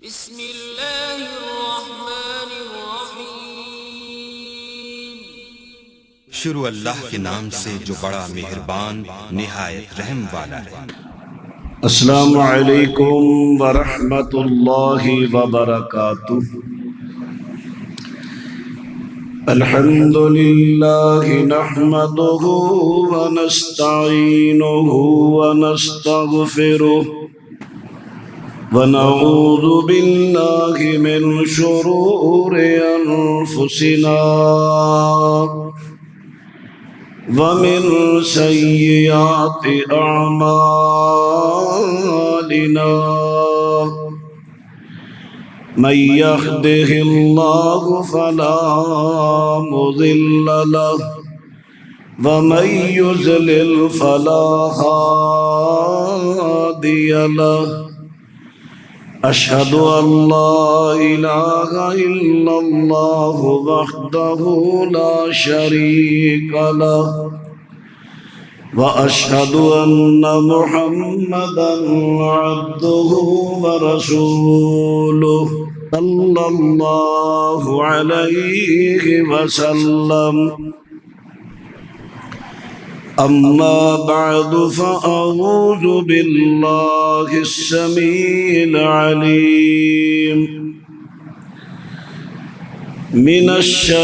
بسم اللہ الرحمن الرحیم۔ شروع اللہ کے نام سے جو بڑا مہربان نہایت رحم والا ہے۔ السلام علیکم ورحمۃ اللہ وبرکاتہ۔ الحمد للہ نحمده ونستعینه ونستغفره ونعوذ باللہ من شرور انفسنا ومن سیئات اعمالنا من يهده الله فلا مضل له ومن يضلل فلا هادي له أشهد أن لا إله إلا الله وحده لا شريك له وأشهد أن محمدا عبده ورسوله صلى الله عليه وسلم. أما بعد فأعوذ بالله السميع العليم من الشيطان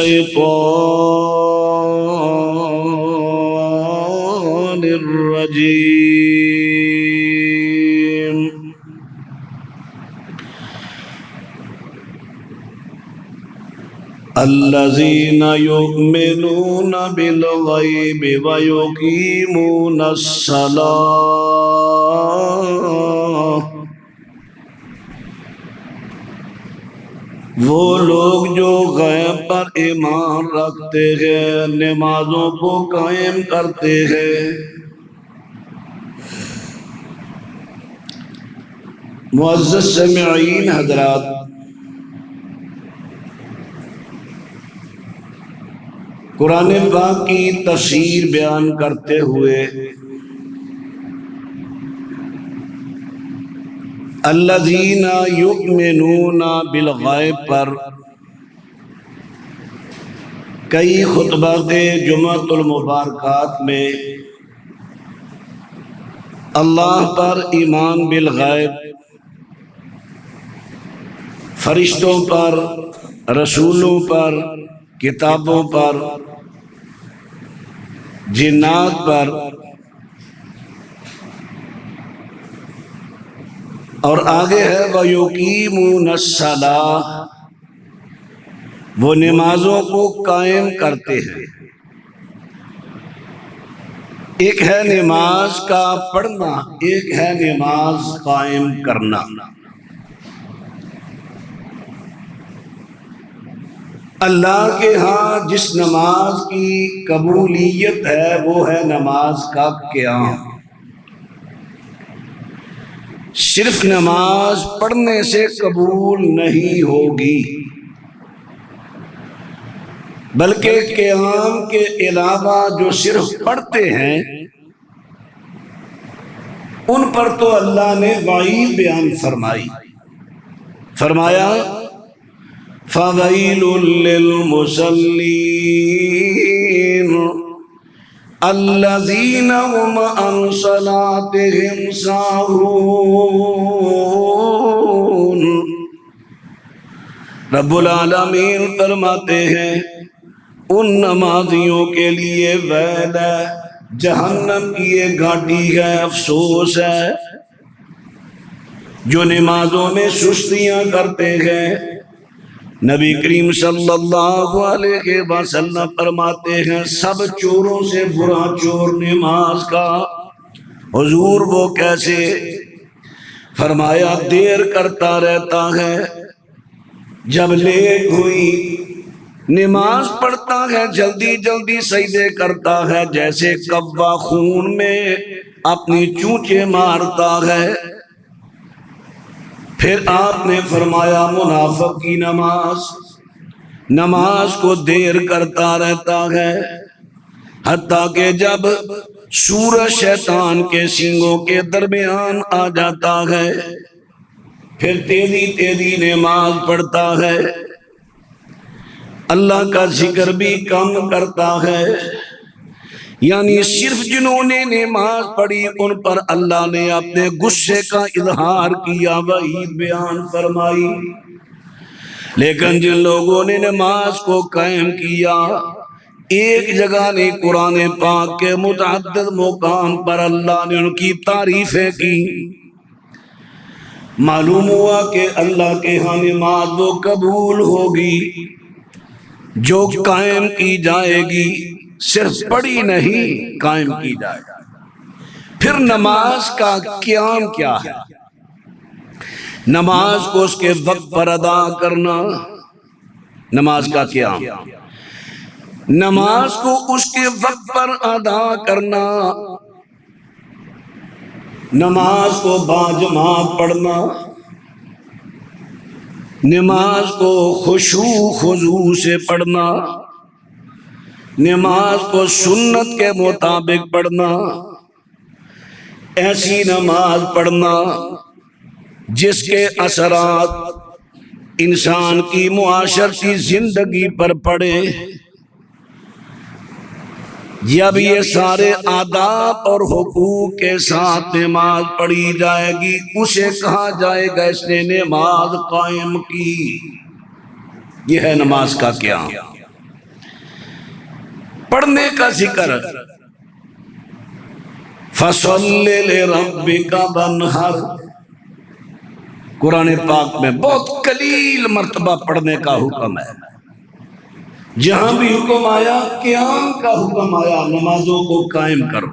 الرجيم. الذين يؤمنون بالغيب ويقيمون الصلاة. وہ لوگ جو غیب پر ایمان رکھتے ہیں، نمازوں کو قائم کرتے ہیں. معزز سامعین حضرات، قرآن پاک کی تفسیر بیان کرتے ہوئے الذین یؤمنون بالغیب پر کئی خطبات جمعۃ المبارکات میں اللہ پر ایمان بالغیب، فرشتوں پر، رسولوں پر، کتابوں پر، جنات پر اور آگے ہے وَيُقِيمُونَ الصَّلَاةَ، وہ نمازوں کو قائم کرتے ہیں. ایک ہے نماز کا پڑھنا، ایک ہے نماز قائم کرنا. اللہ کے ہاں جس نماز کی قبولیت ہے وہ ہے نماز کا قیام. صرف نماز پڑھنے سے قبول نہیں ہوگی، بلکہ قیام کے علاوہ جو صرف پڑھتے ہیں ان پر تو اللہ نے وعید بیان فرمایا فَوَيْلٌ لِّلْمُصَلِّينَ الَّذِينَ هُمْ عَنْ صَلَاتِهِمْ سَاهُونَ. رب العالمین فرماتے ہیں ان نمازیوں کے لیے ویل ہے، جہنم کی ایک گھاٹی ہے، افسوس ہے، جو نمازوں میں سستیاں کرتے ہیں. نبی کریم صلی اللہ علیہ وسلم فرماتے ہیں سب چوروں سے برا چور نماز کا. حضور وہ کیسے؟ فرمایا دیر کرتا رہتا ہے، جب لیٹ ہوئی نماز پڑھتا ہے جلدی جلدی سجدے کرتا ہے، جیسے کوا خون میں اپنی چونچے مارتا ہے. پھر آپ نے فرمایا منافق کی نماز کو دیر کرتا رہتا ہے، حتیٰ کہ جب سورج شیطان کے سینگوں کے درمیان آ جاتا ہے پھر تیزی تیزی نماز پڑھتا ہے، اللہ کا ذکر بھی کم کرتا ہے۔ یعنی صرف جنہوں نے نماز پڑھی ان پر اللہ نے اپنے غصے کا اظہار کیا، وعید بیان فرمائی۔ لیکن جن لوگوں نے نماز کو قائم کیا، ایک جگہ نہیں، قرآن پاک کے متعدد مقام پر اللہ نے ان کی تعریفیں کی۔ معلوم ہوا کہ اللہ کے ہاں نماز وہ قبول ہوگی جو قائم کی جائے گی، صرف پڑھی نہیں، قائم کی جائے گی۔ پھر نماز کا قیام کیا ہے؟ نماز کو اس کے وقت پر ادا کرنا، نماز کا قیام، نماز کو اس کے وقت پر ادا کرنا، نماز کو باجماعت پڑھنا، نماز کو خشوع خضوع سے پڑھنا، نماز کو سنت کے مطابق پڑھنا، ایسی نماز پڑھنا جس کے اثرات انسان کی معاشرتی زندگی پر پڑے۔ جب یہ سارے آداب اور حقوق کے ساتھ نماز پڑھی جائے گی، اسے کہا جائے گا اس نے نماز قائم کی۔ یہ ہے نماز کا قیام۔ پڑھنے کا ذکر، فَصَلِّ لِرَبِّكَ وَانْحَرْ، قرآن پاک میں بہت قلیل مرتبہ پڑھنے کا حکم ہے۔ جہاں بھی حکم آیا، قیام کا حکم آیا، نمازوں کو قائم کرو،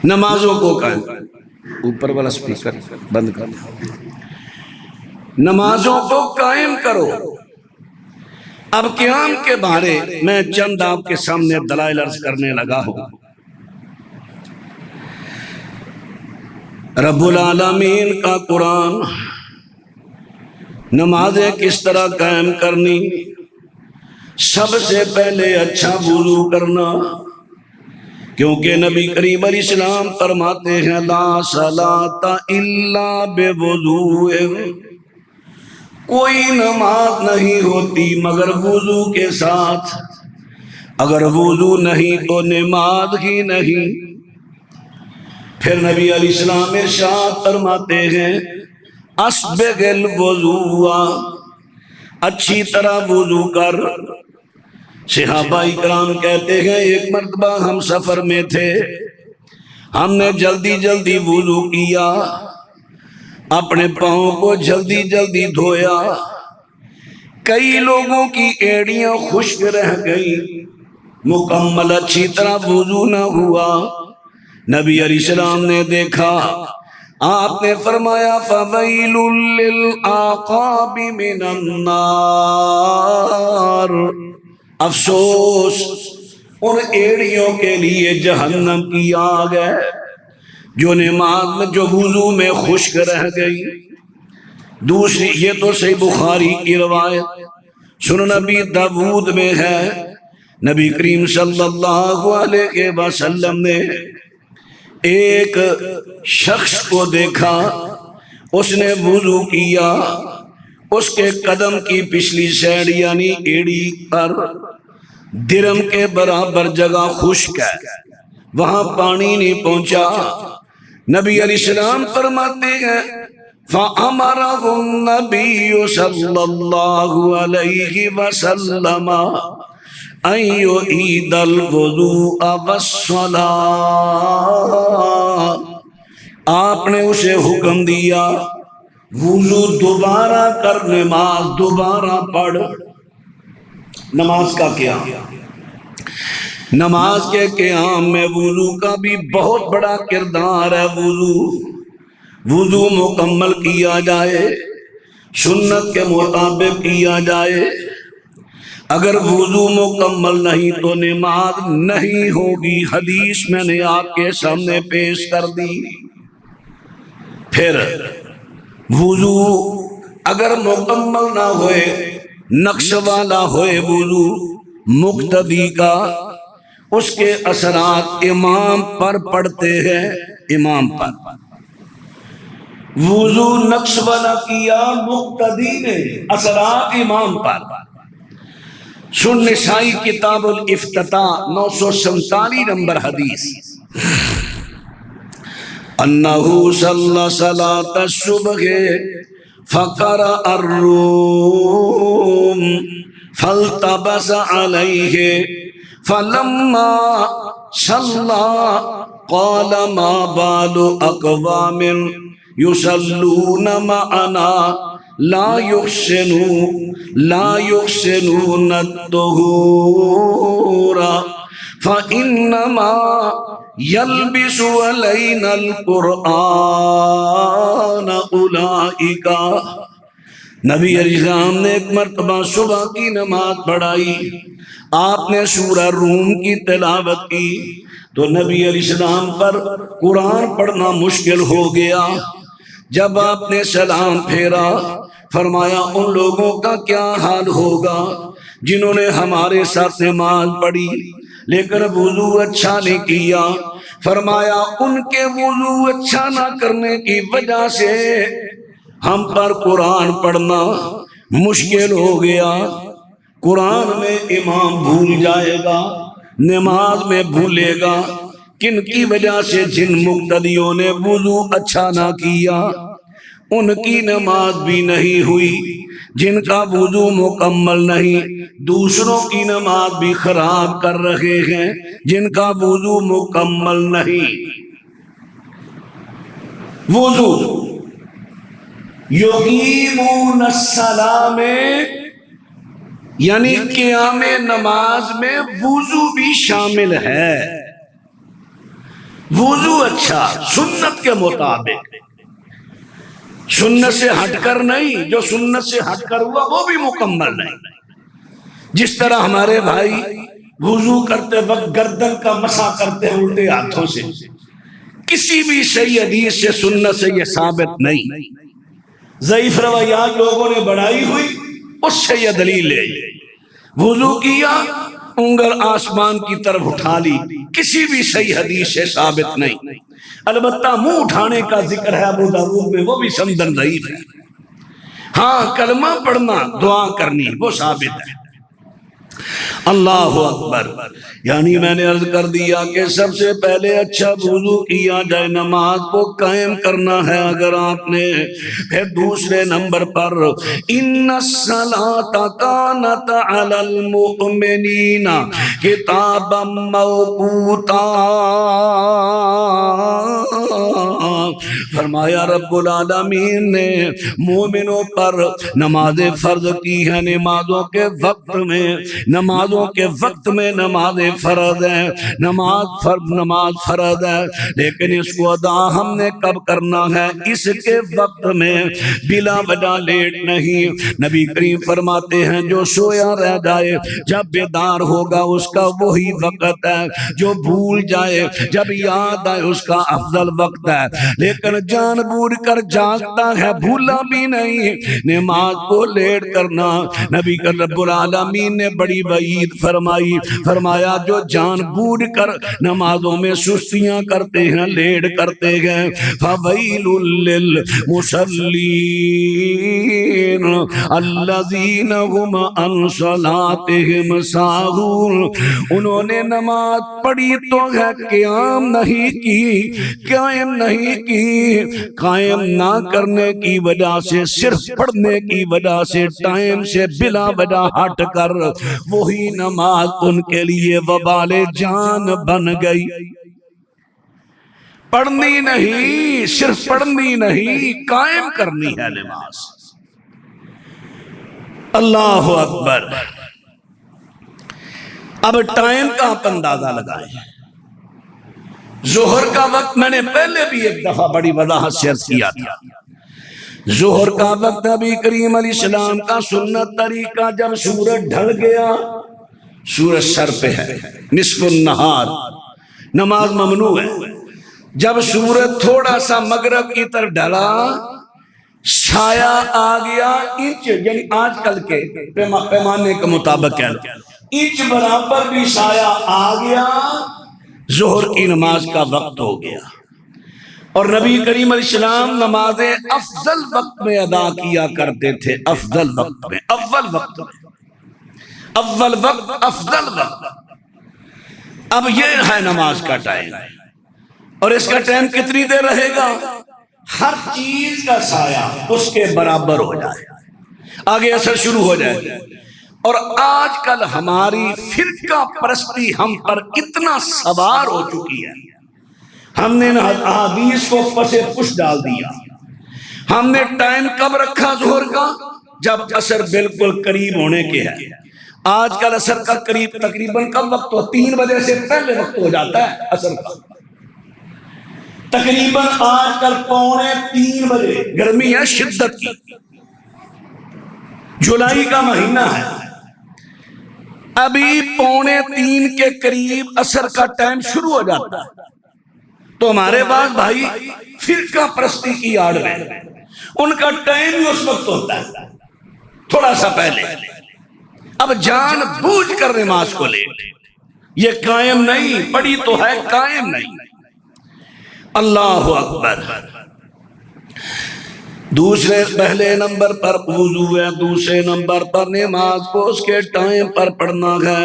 نمازوں کو قائم کرو۔ اوپر والا سپیکر بند کر، نمازوں کو قائم کرو۔ اب قیام کے بارے میں چند آپ کے سامنے دلائل عرض کرنے لگا ہوں۔ رب العالمین کا قرآن، نمازیں کس طرح قائم کرنی، سب سے پہلے اچھا وضو کرنا، کیونکہ نبی کریم علیہ السلام فرماتے ہیں لا صلاۃ الا بوضوء، کوئی نماز نہیں ہوتی مگر وضو کے ساتھ، اگر وضو نہیں تو نماز ہی نہیں۔ پھر نبی علیہ السلام ارشاد فرماتے ہیں اسبغ الوضوء، اچھی طرح وضو کر۔ صحابہ اکرام کہتے ہیں ایک مرتبہ ہم سفر میں تھے، ہم نے جلدی جلدی وضو کیا، اپنے پاؤں کو جلدی جلدی دھویا، کئی لوگوں کی ایڑیاں خشک رہ گئی، مکمل اچھی طرح وضو نہ ہوا۔ نبی علیہ السلام نے دیکھا، آپ نے فرمایا فَوَيْلٌ لِلْأَعْقَابِ مِنَ النَّارِ، افسوس ان ایڑیوں کے لیے جہنم کی آگ ہے جو نماز میں، جو وضو میں خشک رہ گئی۔ دوسری، یہ تو صحیح بخاری کی روایت، سنن نبی داؤد میں ہے، نبی کریم صلی اللہ علیہ وسلم نے ایک شخص کو دیکھا، اس نے وضو کیا، اس کے قدم کی پچھلی سائیڈ یعنی ایڑی پر درم کے برابر جگہ خشک ہے، وہاں پانی نہیں پہنچا۔ نبی علیہ السلام فرماتے ہیں فَأَمَرَهُ النَّبِيُّ صلی اللہ علیہ وسلم أَن يُعِيدَ الْوُضُوءَ وَالصَّلَاةَ، آپ نے اسے حکم دیا وضو دوبارہ کر، نماز دوبارہ پڑھ۔ نماز کا قیام، نماز کے قیام میں وضو کا بھی بہت بڑا کردار ہے۔ وضو مکمل کیا جائے، سنت کے مطابق کیا جائے، اگر وضو مکمل نہیں تو نماز نہیں ہوگی، حدیث میں نے آپ کے سامنے پیش کر دی۔ پھر وضو اگر مکمل نہ ہوئے، نقص والا ہوئے وضو مقتدی کا، اس کے اثرات امام پر پڑتے ہیں، امام پر۔ وضو نقص والا کیا مقتدی نے اثرات امام پر. سن نسائی کتاب الافتتاح 947 نمبر حدیث. انہو صلی صلاۃ الصبح فقرأ الروم فالتبس علیہ فلما صلی قال ما بال اقوام یصلون معنا لا يحسنون الطهور فإنما يلبس علينا القرآن أولئك. نبی علیہ السلام نے ایک مرتبہ صبح کی نماز پڑھائی. آپ نے سورہ روم کی تلاوت کی تو نبی علیہ السلام پر قرآن پڑھنا مشکل ہو گیا. جب آپ نے سلام پھیرا فرمایا ان لوگوں کا کیا حال ہوگا جنہوں نے ہمارے ساتھ نماز پڑھی لیکن وضو اچھا نہیں کیا. فرمایا ان کے وضو اچھا نہ کرنے کی وجہ سے ہم پر قرآن پڑھنا مشکل ہو گیا. قرآن میں امام بھول جائے گا، نماز میں بھولے گا. کن کی وجہ سے؟ جن مقتدیوں نے وضو اچھا نہ کیا ان کی نماز بھی نہیں ہوئی. جن کا وضو مکمل نہیں دوسروں کی نماز بھی خراب کر رہے ہیں جن کا وضو مکمل نہیں. وضو یقیمون الصلاۃ میں یعنی قیام نماز میں وضو بھی شامل ہے. وضو اچھا سنت کے مطابق، سنت سے ہٹ کر نہیں. جو سنت سے ہٹ کر ہوا وہ بھی مکمل نہیں. جس طرح ہمارے بھائی وضو کرتے وقت گردن کا مسح کرتے ہیں الٹے ہاتھوں سے، کسی بھی صحیح حدیث سے سنت سے یہ ثابت نہیں. ضعیف روایات لوگوں نے بڑھائی ہوئی، اس سے یہ دلیل ہے. وضو کیا انگل آسمان کی طرف اٹھا لی، کسی بھی صحیح حدیث سے ثابت نہیں. البتہ منہ اٹھانے کا ذکر ہے ابو داؤد میں، وہ بھی سندن ضعیف ہے. ہاں کلمہ پڑھنا دعا کرنی وہ ثابت ہے. اللہ اکبر. یعنی میں نے عرض کر دیا کہ سب سے پہلے اچھا وضو کیا جائے، نماز کو قائم کرنا ہے اگر آپ نے. پھر دوسرے نمبر پر ان الصلاۃ کانت علی المؤمنین کتابا موقوتا. فرمایا رب العالمین نے مومنوں پر نماز فرض کی ہے. نمازوں کے وقت میں نماز فرض ہے، نماز فرض ہے، لیکن اس کو ادا ہم نے کب کرنا ہے؟ اس کے وقت میں، بلا وجہ لیٹ نہیں. نبی کریم فرماتے ہیں جو سویا رہ جائے جب بیدار ہوگا اس کا وہی وقت ہے، جو بھول جائے جب یاد آئے اس کا افضل وقت ہے. لیکن جان بوجھ کر جاگتا ہے بھولا بھی نہیں، نماز کو لیٹ کرنا نبی کا رب العالمین نے بڑی وعید فرمائی. فرمایا جو جان بوجھ کر نمازوں میں سستیاں کرتے ہیں، لیٹ کرتے ہیں، فَوَيْلٌ لِّلْمُصَلِّينَ الَّذِينَ هُمْ عَنْ صَلَاتِهِمْ سَاهُونَ. انہوں نے نماز پڑھی تو ہے قیام نہیں کی، قائم نہیں کی. قائم نہ کرنے کی وجہ سے، صرف پڑھنے کی وجہ سے ٹائم سے بلا وجہ ہٹ کر وہی نماز ان کے لیے وبال جان بن گئی. پڑھنی نہیں، صرف پڑھنی نہیں، قائم کرنی ہے نماز. اللہ اکبر. اب ٹائم کا آپ اندازہ لگائیں. ظہر کا وقت میں نے پہلے بھی ایک دفعہ بڑی وضاحت سے عرض کیا تھا. ظہر کا وقت نبی کریم علیہ السلام کا سنت طریقہ جب سورج ڈھل گیا، سورج سر پہ ہے، نصف النہار، نماز ممنوع ہے. جب سورج تھوڑا سا مغرب کی طرف ڈھلا، سایہ آ گیا انچ، یعنی آج کل کے پیمانے کے مطابق انچ برابر بھی سایہ آ گیا، ظہر کی نماز کا وقت ہو گیا. اور نبی کریم علیہ السلام نمازیں افضل وقت میں ادا کیا کرتے تھے، افضل وقت میں، اول وقت میں، اول وقت، افضل وقت۔ اب یہ ہے نماز کا ٹائم، اور اس کا ٹائم کتنی دیر رہے گا؟ ہر چیز کا سایہ اس کے برابر ہو جائے، آگے اثر شروع ہو جائے۔ اور آج کل ہماری فرقہ پرستی ہم پر اتنا سوار ہو چکی ہے، ہم نے احادیث کو پسے پش ڈال دیا۔ ہم نے ٹائم کب رکھا ظہر کا؟ جب عصر بالکل قریب ہونے کے ہے۔ آج کل عصر کا قریب تقریباً کب وقت ہو؟ 3 بجے سے پہلے وقت ہو جاتا ہے عصر کا، تقریباً آج کل 2:45 بجے۔ گرمی ہے شدت کی، جولائی کا مہینہ ہے، ابھی 2:45 کے قریب عصر کا ٹائم شروع ہو جاتا ہے۔ تو ہمارے بعض بھائی فرقہ پرستی کی آڑ میں ان کا ٹائم ہی اس وقت ہوتا ہے تھوڑا سا پہلے، اب جان بوجھ کر نماز کو لے، یہ قائم نہیں، پڑھی تو ہے قائم نہیں۔ اللہ اکبر۔ دوسرے پہلے نمبر پر وضو ہے، دوسرے نمبر پر نماز کو اس کے ٹائم پر پڑھنا ہے،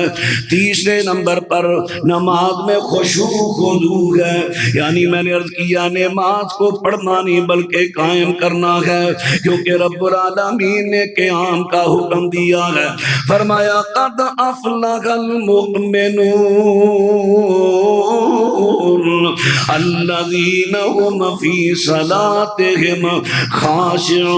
تیسرے نمبر پر نماز میں خشوع خضوع ہے، یعنی میں نے عرض کیا نماز کو پڑھنا نہیں بلکہ قائم کرنا ہے، کیونکہ رب العالمین نے قیام کا حکم دیا ہے۔ فرمایا قد افلح المؤمنون الذین هم فی صلاتهم خاشعون،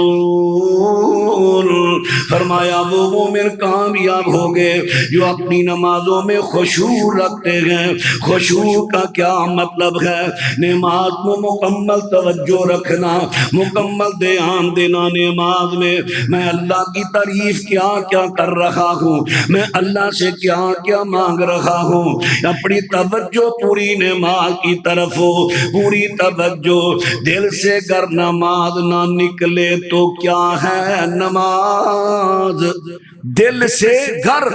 فرمایا وہ مومن کامیاب ہو گئے جو اپنی نمازوں میں خشوع رکھتے ہیں۔ خشوع کا کیا مطلب ہے؟ نماز میں مکمل توجہ رکھنا، مکمل دھیان دینا نماز میں اللہ کی تعریف کیا کیا کر رہا ہوں، میں اللہ سے کیا کیا مانگ رہا ہوں، اپنی توجہ پوری نماز کی طرف ہو، پوری توجہ دل سے۔ گر نماز نہ نکلے تو کیا ہے نماز؟ دل سے گر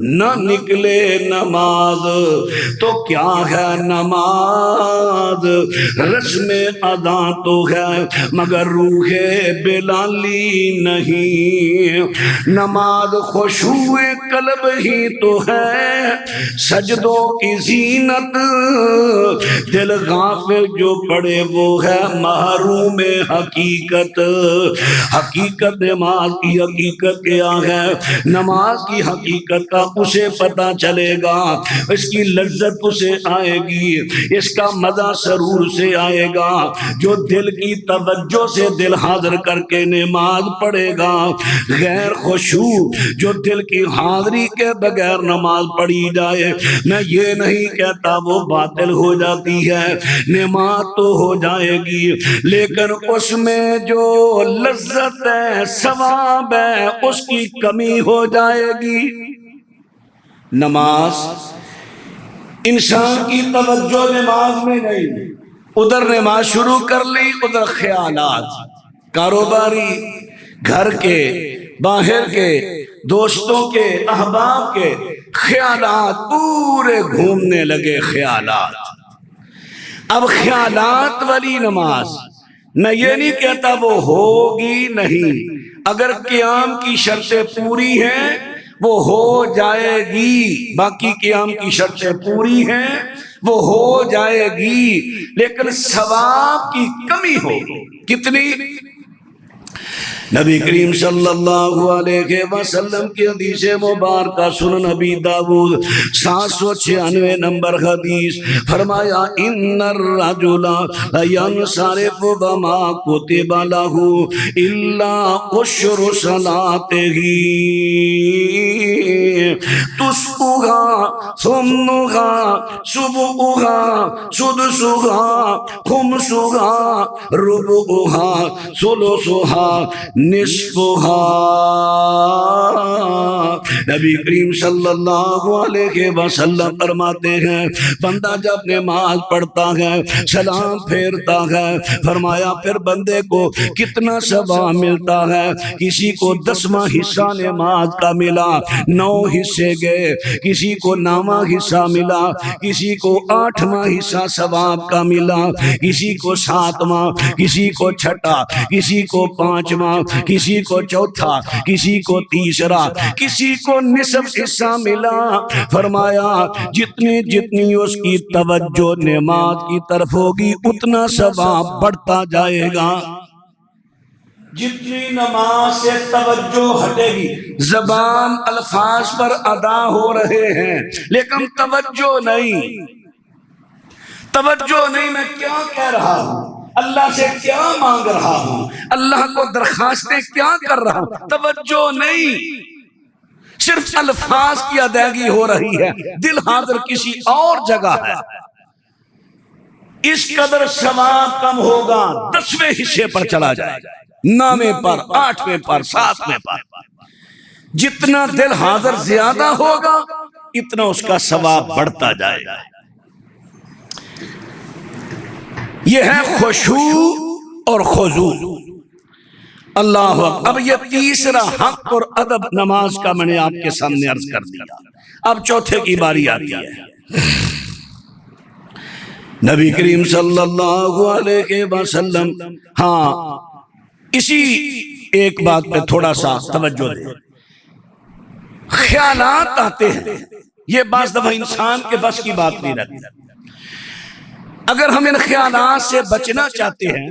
نہ نکلے نماز تو کیا ہے نماز؟ رسم ادا تو ہے مگر روح بلالی نہیں، نماز خشوع قلب ہی تو ہے سجدوں کی زینت، دل غافل جو پڑے وہ ہے محروم حقیقت۔ حقیقت نماز کی حقیقت کیا ہے؟ نماز کی حقیقت کا اسے پتہ چلے گا، اس کی لذت اسے آئے گی، اس کا مزہ سرور سے آئے گا جو دل کی توجہ سے دل حاضر کر کے نماز پڑھے گا۔ غیر خشوع جو دل کی حاضری کے بغیر نماز پڑھی جائے، میں یہ نہیں کہتا وہ باطل ہو جاتی ہے، نماز تو ہو جائے گی لیکن اس میں جو لذت ہے ثواب ہے اس کی کمی ہو جائے گی۔ نماز انسان کی توجہ نماز میں نہیں، ادھر نماز شروع کر لی ادھر خیالات، کاروباری، گھر کے، باہر کے، دوستوں کے، احباب کے خیالات پورے گھومنے لگے خیالات۔ اب خیالات والی نماز میں یہ نہیں کہتا وہ ہوگی نہیں، اگر قیام کی شرطیں پوری ہیں وہ ہو جائے گی، باقی قیام کی شرطیں پوری ہیں وہ ہو جائے گی، لیکن ثواب کی کمی ہوگی۔ کتنی؟ نبی کریم صلی اللہ علیہ وسلم کی حدیث مبارکہ سنن نبی داؤد 796 نمبر حدیث، فرمایا ان الرجل ینصرف وما کتب له الا عشر صلاته تسبها ثمها سبعها سدسها خمسها ربعها ثلثها نصفہا، نبی کریم صلی اللہ علیہ وسلم فرماتے ہیں بندہ جب نماز پڑھتا ہے سلام پھیرتا ہے، فرمایا پھر بندے کو کتنا ثواب ملتا ہے۔ کسی کو 10واں حصہ نماز کا ملا، 9 حصے گئے، کسی کو 9واں حصہ ملا، کسی کو 8واں حصہ ثواب کا ملا، کسی کو 7واں، کسی کو 6واں، کسی کو 5واں، کسی کو 4تھا، کسی کو 3را، کسی کو نصف حصہ ملا۔ فرمایا جتنی جتنی اس کی توجہ نماز کی طرف ہوگی اتنا ثواب بڑھتا جائے گا۔ جتنی نماز سے توجہ ہٹے گی، زبان الفاظ پر ادا ہو رہے ہیں لیکن توجہ نہیں، توجہ نہیں، میں کیا کہہ رہا ہوں، اللہ سے کیا مانگ رہا ہوں، اللہ کو درخواستیں کیا کر رہا ہوں، توجہ نہیں، صرف الفاظ کی ادائیگی ہو رہی ہے، دل حاضر کسی اور جگہ ہے۔ اس قدر ثواب کم ہوگا 10ویں حصے پر چلا جائے گا، 9ویں پر، 8ویں پر، 7ویں پر۔ جتنا دل حاضر زیادہ ہوگا اتنا اس کا ثواب بڑھتا جائے گا۔ یہ ہے خشوع اور خضوع۔ اللہ اکبر۔ اب یہ تیسرا حق اور ادب نماز کا میں نے آپ کے سامنے عرض کر دیا، اب چوتھے کی باری آتی ہے۔ نبی کریم صلی اللہ علیہ وسلم، ہاں اسی ایک بات پہ تھوڑا سا توجہ دیں، خیالات آتے ہیں، یہ بعض دفعہ انسان کے بس کی بات نہیں رہتی۔ اگر ہم ان خیالات سے بچنا چاہتے ہیں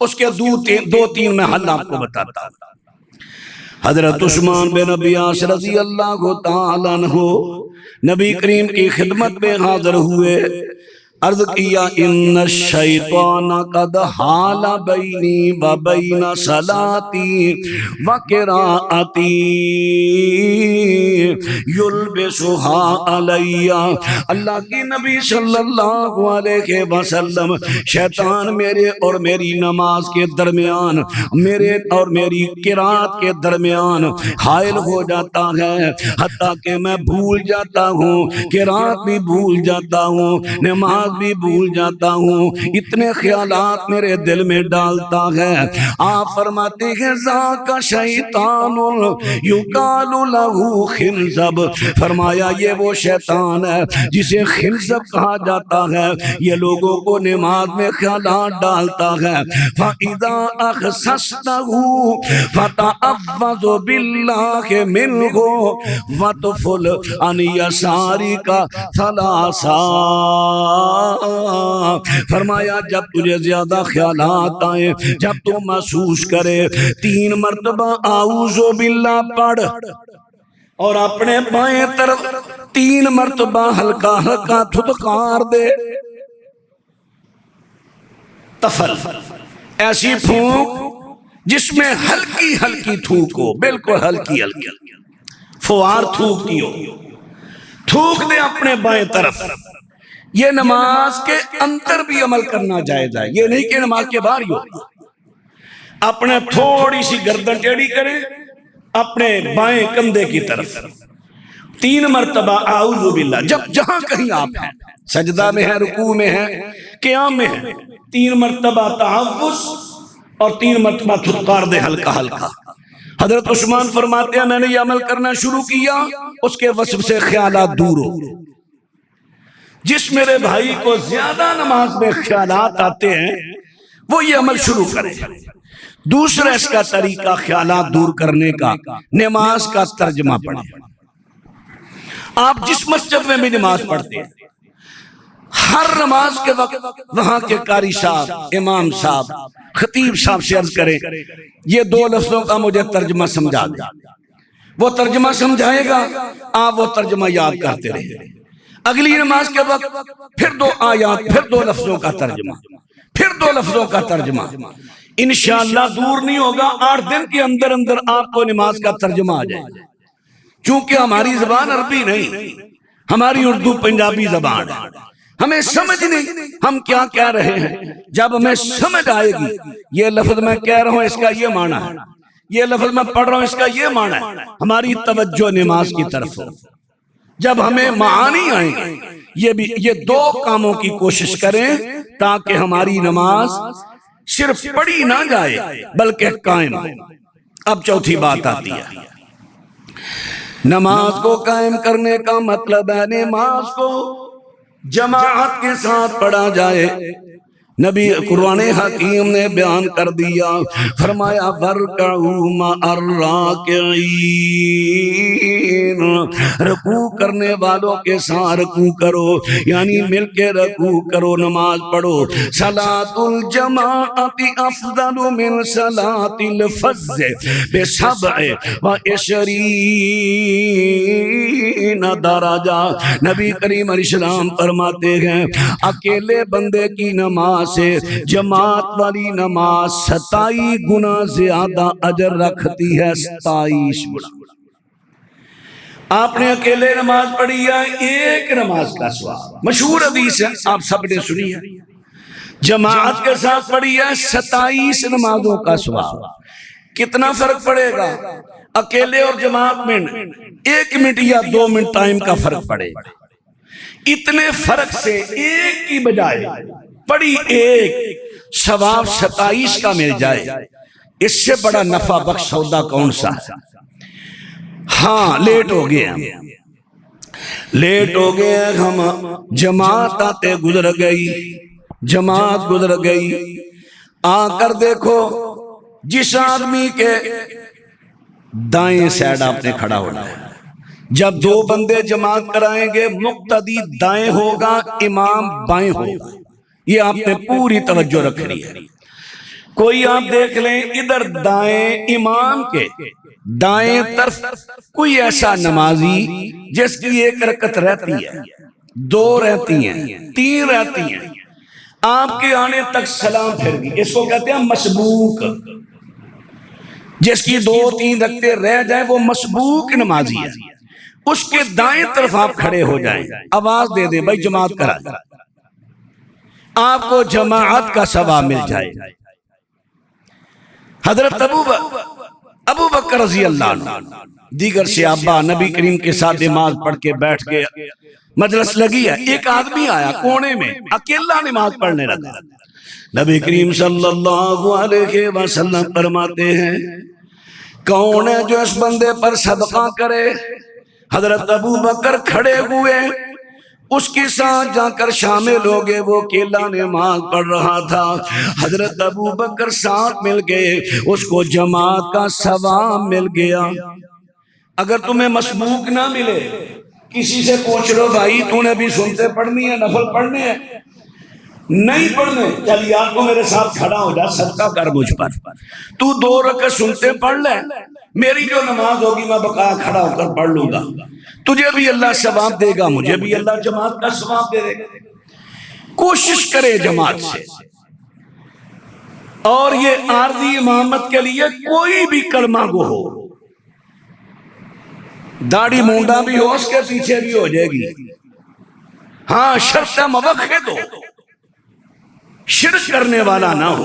اس کے 2-3 میں حل آپ کو بتاتا ہوں۔ حضرت عثمان بن عباس رضی اللہ تعالیٰ عنہ نبی کریم کی خدمت میں حاضر ہوئے، عرض کیا ان الشیطان قد حال بینی و بین صلاتی و قراءتی یلبسها علی۔ اللہ کی نبی صلی اللہ علیہ وسلم، شیطان میرے اور میری نماز کے درمیان، میرے اور میری قرات کے درمیان حائل ہو جاتا ہے، حتیٰ کہ میں بھول جاتا ہوں، قرات بھی بھول جاتا ہوں، نماز بھی بھول جاتا ہوں، اتنے خیالات میرے دل میں ڈالتا ہے۔ آپ فرماتے ہیں ذاک شیطان یقال لہ خنزب، فرمایا یہ وہ شیطان ہے جسے خنزب کہا جاتا ہے، یہ لوگوں کو نماز میں خیالات ڈالتا ہے۔ فَإِذَا أَخْسَسْتَهُ فَتَعَوَّذْ بِاللَّهِ مِنْهُ وَتُفُلْ عَنْ يَسَارِكَ ثَلَاثًا۔ فرمایا جب تجھے زیادہ خیالات آئیں، جب تو محسوس کرے، 3 مرتبہ اعوذ باللہ پڑھ اور اپنے بائیں طرف 3 مرتبہ ہلکا ہلکا تھتکار دے، تفل، ایسی پھونک جس میں ہلکی ہلکی تھوک ہو، بالکل ہلکی ہلکی، فوار تھوک کی ہو، تھوک دے اپنے بائیں طرف۔ یہ نماز کے اندر بھی عمل کرنا جائز ہے، یہ نہیں کہ نماز کے باہر ہی ہو۔ اپنے تھوڑی سی گردن ٹیڑھی کریں اپنے بائیں کندھے کی طرف، 3 مرتبہ اعوذ باللہ، جب جہاں کہیں آپ ہیں، سجدہ میں ہیں، رکوع میں ہیں، قیام میں ہیں، 3 مرتبہ تعوذ اور 3 مرتبہ تھتکار دے ہلکا ہلکا۔ حضرت عثمان فرماتے ہیں میں نے یہ عمل کرنا شروع کیا، اس کے وصف سے خیالات دور ہو۔ جس میرے بھائی کو زیادہ نماز میں خیالات آتے ہیں وہ یہ عمل شروع کرے۔ دوسرا اس کا طریقہ خیالات دور کرنے کا، نماز کا ترجمہ پڑھیں۔ آپ جس مسجد میں بھی نماز پڑھتے ہیں، ہر نماز کے وقت وہاں کے قاری صاحب، امام صاحب، خطیب صاحب سے عرض کریں یہ 2 لفظوں کا مجھے ترجمہ سمجھا دیں۔ وہ ترجمہ سمجھائے گا، آپ وہ ترجمہ یاد کرتے رہیں۔ اگلی نماز کے وقت پھر 2 آیات، پھر 2 لفظوں کا ترجمہ، پھر 2 لفظوں کا ترجمہ۔ انشاءاللہ دور نہیں ہوگا، 8 دن کے اندر اندر آپ کو نماز کا ترجمہ آ جائے گا۔ چونکہ ہماری زبان عربی نہیں، ہماری اردو پنجابی زبان ہے، ہمیں سمجھ نہیں ہم کیا کہہ رہے ہیں۔ جب ہمیں سمجھ آئے گی یہ لفظ میں کہہ رہا ہوں اس کا یہ معنی ہے، یہ لفظ میں پڑھ رہا ہوں، اس کا یہ معنی ہے ہماری توجہ نماز کی طرف ہو۔ جب ہمیں معانی آئیں یہ دو کاموں کی کوشش کریں تاکہ ہماری نماز صرف پڑھی نہ جائے بلکہ قائم ہو۔ اب چوتھی بات آتی ہے، نماز کو قائم کرنے کا مطلب ہے نماز کو جماعت کے ساتھ پڑھا جائے۔ نبی قرآن حکیم نے بیان کر دیا، فرمایا وَارْكَعُوا مَعَ الرَّاكِعِينَ، رکوع کرنے والوں کے ساتھ رکوع کرو، یعنی مل کے رکوع کرو، نماز پڑھو۔ صلاۃ الجماعت افضل من صلاۃ الفذ ب27 درجہ۔ نبی کریم علیہ السلام فرماتے ہیں اکیلے بندے کی نماز سے جماعت والی نماز 27 گنا زیادہ اجر رکھتی ہے، 27 گنا۔ آپ نے اکیلے نماز پڑھی ہے، ایک نماز کا ثواب، مشہور حدیث ہے، آپ سب نے سنی ہے۔ جماعت کے ساتھ پڑھی ہے 27 نمازوں کا ثواب۔ کتنا فرق پڑے گا؟ اکیلے اور جماعت میں 1 منٹ یا 2 منٹ ٹائم کا فرق پڑے گا۔ اتنے فرق سے ایک کی بجائے پڑی ایک ثواب 27 کا مل جائے، اس سے بڑا نفع بخش سودا کون سا ہے؟ ہاں لیٹ ہو گئے ہم، جماعت آتے گزر گئی، جماعت گزر گئی، آ کر دیکھو جس آدمی کے دائیں سائڈ آپ نے کھڑا ہونا ہے۔ جب 2 بندے جماعت کرائیں گے مقتدی دائیں ہوگا، امام بائیں ہوگا، یہ آپ نے پوری توجہ رکھنی ہے۔ کوئی آپ دیکھ لیں ادھر دائیں امام کے دائیں طرف کوئی ایسا نمازی جس کی 1 رکعت رہتی ہے، 2 رہتی ہیں، 3 رہتی ہیں، آپ کے آنے تک سلام پھر گئی، اس کو کہتے ہیں مسبوق۔ جس کی 2-3 رکعتیں رہ جائیں وہ مسبوق نمازی ہے۔ اس کے دائیں طرف آپ کھڑے ہو جائیں، آواز دے دیں بھائی جماعت کرا جائے، آپ کو جماعت کا ثواب مل جائے۔ حضرت ابو بکر رضی اللہ عنہ دیگر صحابہ نبی کریم کے ساتھ نماز پڑھ کے بیٹھ گئے، مجلس لگی ہے، ایک آدمی آیا کونے میں اکیلا نماز پڑھنے لگا۔ نبی کریم صلی اللہ علیہ وسلم فرماتے ہیں کون ہے جو اس بندے پر صدقہ کرے؟ حضرت ابو بکر کھڑے ہوئے، اس کے ساتھ جا کر شامل ہو گئے، وہ اکیلا نماز پڑھ رہا تھا، حضرت ابو بکر ساتھ مل گئے، اس کو جماعت کا ثواب مل گیا۔ اگر تمہیں مسبوق نہ ملے کسی سے پوچھ لو بھائی تو نے بھی سنتے پڑھنی ہے، نفل پڑھنے ہیں؟ نہیں پڑھنے، چل یار تو میرے ساتھ کھڑا ہو جا، صدقہ کر مجھ پر، تو 2 رکعت سنتے پڑھ لے، میری جو نماز ہوگی میں بقایا کھڑا ہو کر پڑھ لوں گا، تجھے بھی اللہ ثواب دے گا، مجھے بھی اللہ جماعت کا ثواب دے گا۔ کوشش کرے جماعت سے، اور یہ عارضی امامت کے لیے کوئی بھی کلمہ گو ہو، داڑھی مونڈا بھی ہو، اس کے پیچھے بھی ہو جائے گی، ہاں شرط موقع ہو، شرک کرنے والا نہ ہو،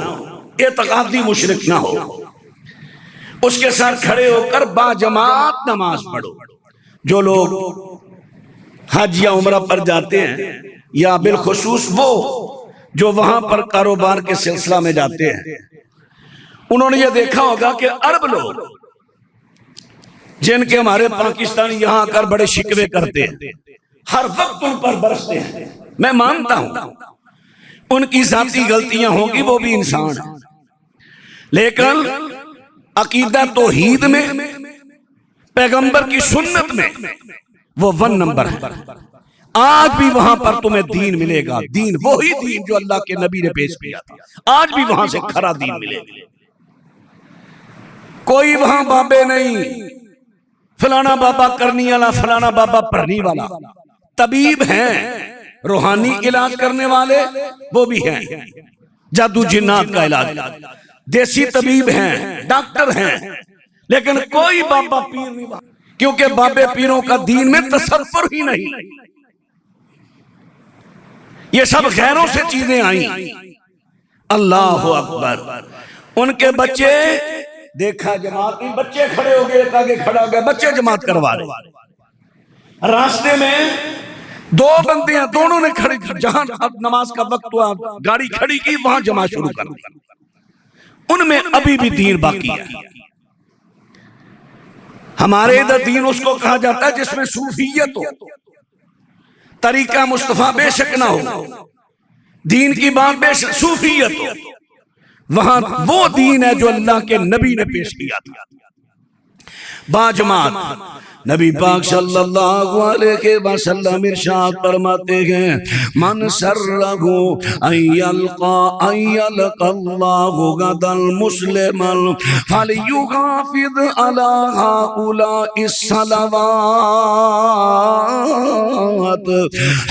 اعتقادی مشرک نہ ہو، اس کے ساتھ کھڑے ہو کر با جماعت نماز پڑھو۔ جو لوگ حج یا عمرہ پر جاتے ہیں، یا بالخصوص وہ جو وہاں پر کاروبار کے سلسلہ میں جاتے ہیں، انہوں نے یہ دیکھا ہوگا کہ عرب لوگ جن کے ہمارے پاکستانی یہاں کر بڑے شکوے کرتے ہیں، ہر وقت ان پر برستے ہیں، میں مانتا ہوں ان کی ذاتی غلطیاں ہوں گی، وہ بھی انسان ہیں، لیکن عقیدہ توحید میں، پیغمبر کی سنت میں وہ 1 نمبر ہے۔ آج بھی وہاں پر تمہیں دین ملے گا، دین وہی دین جو اللہ کے نبی نے پیش کیا تھا، آج بھی وہاں سے کھرا دین ملے گا۔ کوئی وہاں بابے نہیں، فلانا بابا کرنی والا، فلانا بابا پڑھنی والا، طبیب ہیں، روحانی علاج کرنے والے وہ بھی ہیں، جادو جنات کا علاج، دیسی طبیب ہیں، ڈاکٹر ہیں، لیکن کوئی بابا پیر نہیں، کیونکہ بابے پیروں کا دین میں تصور ہی نہیں، یہ سب غیروں سے چیزیں آئیں۔ اللہ اکبر، ان کے بچے دیکھا جماعت نہیں، بچے کھڑے ہو گئے، ایک آگے کھڑا ہو گیا، بچے جماعت کروا رہے۔ راستے میں دو بندے ہیں، دونوں نے کھڑی، جہاں اب نماز کا وقت ہوا گاڑی کھڑی کی، وہاں جماعت شروع کر دی۔ ان میں ابھی بھی دین باقی ہے۔ ہمارے ادھر دین اس کو کہا جاتا ہے جس میں صوفیت ہو، طریقہ مصطفیٰ بے شک نہ ہو، دین کی بات بے شک صوفیت ہو، وہاں وہ دین ہے جو اللہ کے نبی نے پیش کیا تھا۔ باجماعت نبی پاک صلی اللہ علیہ وسلم ارشاد فرماتے ہیں، من سرہ ان یلقى اللہ غدا مسلما فلیحافظ علی ہؤلاء الصلوات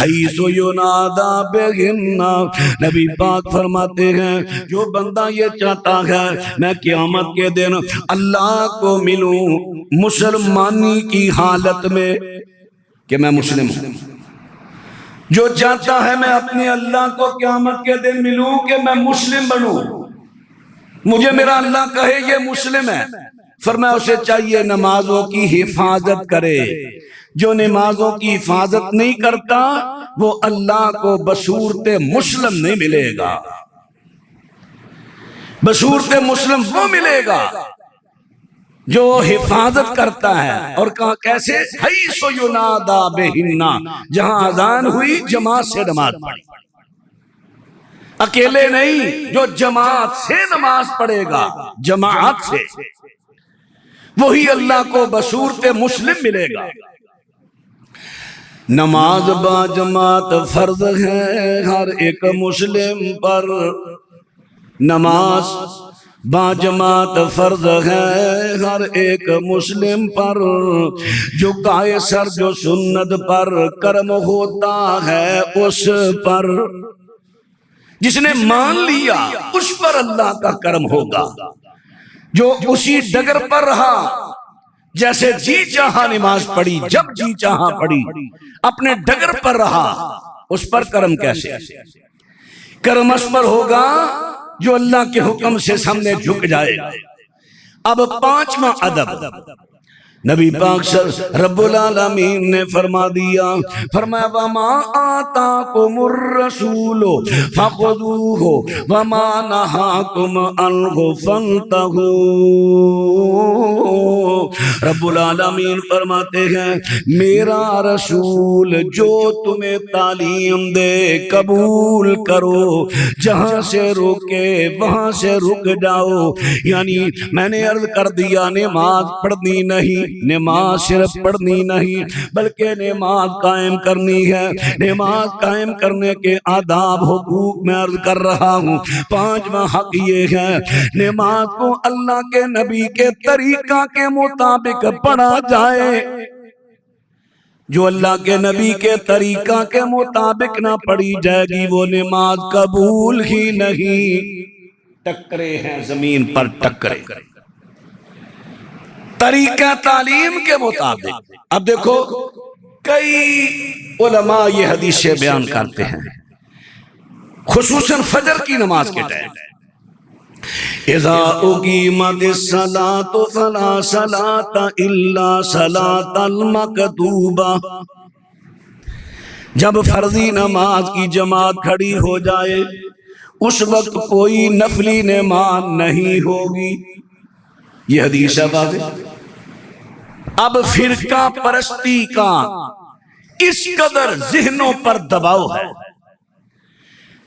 حیث ینادی بہن۔ نبی پاک فرماتے ہیں جو بندہ یہ چاہتا ہے میں قیامت کے دن اللہ کو ملوں مسلمانی کی حالت میں کہ میں مسلم ہوں، جو چاہتا ہے میں اپنے اللہ کو قیامت کے دن ملوں کہ میں مسلم بنوں، مجھے میرا اللہ کہے یہ مسلم ہے، فرمایا اسے چاہیے نمازوں کی حفاظت کرے۔ جو نمازوں کی حفاظت نہیں کرتا وہ اللہ کو بصورت مسلم نہیں ملے گا، بصورت مسلم وہ ملے گا جو حفاظت کرتا ہے۔ اور کہا کیسے؟ حیث ینادی بہن، جہاں اذان ہوئی جماعت سے نماز پڑھی، اکیلے نہیں، جو جماعت سے نماز پڑھے گا، جماعت سے، وہی اللہ کو بصورت مسلم ملے گا۔ نماز با جماعت فرض ہے ہر ایک مسلم پر، نماز با جماعت فرض ہے ہر ایک مسلم پر، جو گائے سر جو سنت پر کرم ہوتا ہے اس پر، جس نے مان لیا اس پر اللہ کا کرم ہوگا، جو اسی ڈگر پر رہا، جیسے جی چاہا نماز پڑھی، جب جی چاہا پڑھی، اپنے ڈگر پر رہا، اس پر کرم کیسے؟ کرم اس پر ہوگا جو اللہ کے حکم سے سامنے جھک جائے گا۔ اب پانچواں ادب نبی پاک رب العالمین نے فرما دیا، فرمایا وَمَا آتَاكُمُ الرَّسُولُ فَخُذُوهُ وَمَا نَهَاكُمْ عَنْهُ فَانْتَهُوا۔ رب العالمین فرماتے ہیں میرا رسول جو تمہیں تعلیم دے قبول کرو، جہاں سے روکے وہاں سے رک جاؤ۔ یعنی میں نے عرض کر دیا نماز پڑھنی نہیں، نماز صرف پڑھنی نہیں بلکہ نماز قائم کرنی ہے۔ نماز قائم کرنے کے آداب حقوق میں عرض کر رہا ہوں۔ پانچواں حق یہ ہے نماز کو اللہ کے نبی کے طریقہ کے مطابق پڑھا جائے۔ جو اللہ کے نبی کے طریقہ کے مطابق نہ پڑھی جائے گی وہ نماز قبول ہی نہیں۔ ٹکرے ہیں زمین پر ٹکرے، طریقہ تعلیم کے مطابق۔ اب دیکھو کئی علماء یہ حدیثیں بیان کرتے ہیں، خصوصاً فجر کی نماز کے ٹائم، اذا اقیمت الصلاۃ فلا صلاۃ الا صلاۃ المکتوبہ، جب فرضی نماز کی جماعت کھڑی ہو جائے اس وقت کوئی نفلی نماز نہیں ہوگی۔ یہ حدیث ہے واضح۔ اب فرقہ پرستی کا اس قدر ذہنوں پر دباؤ ہے،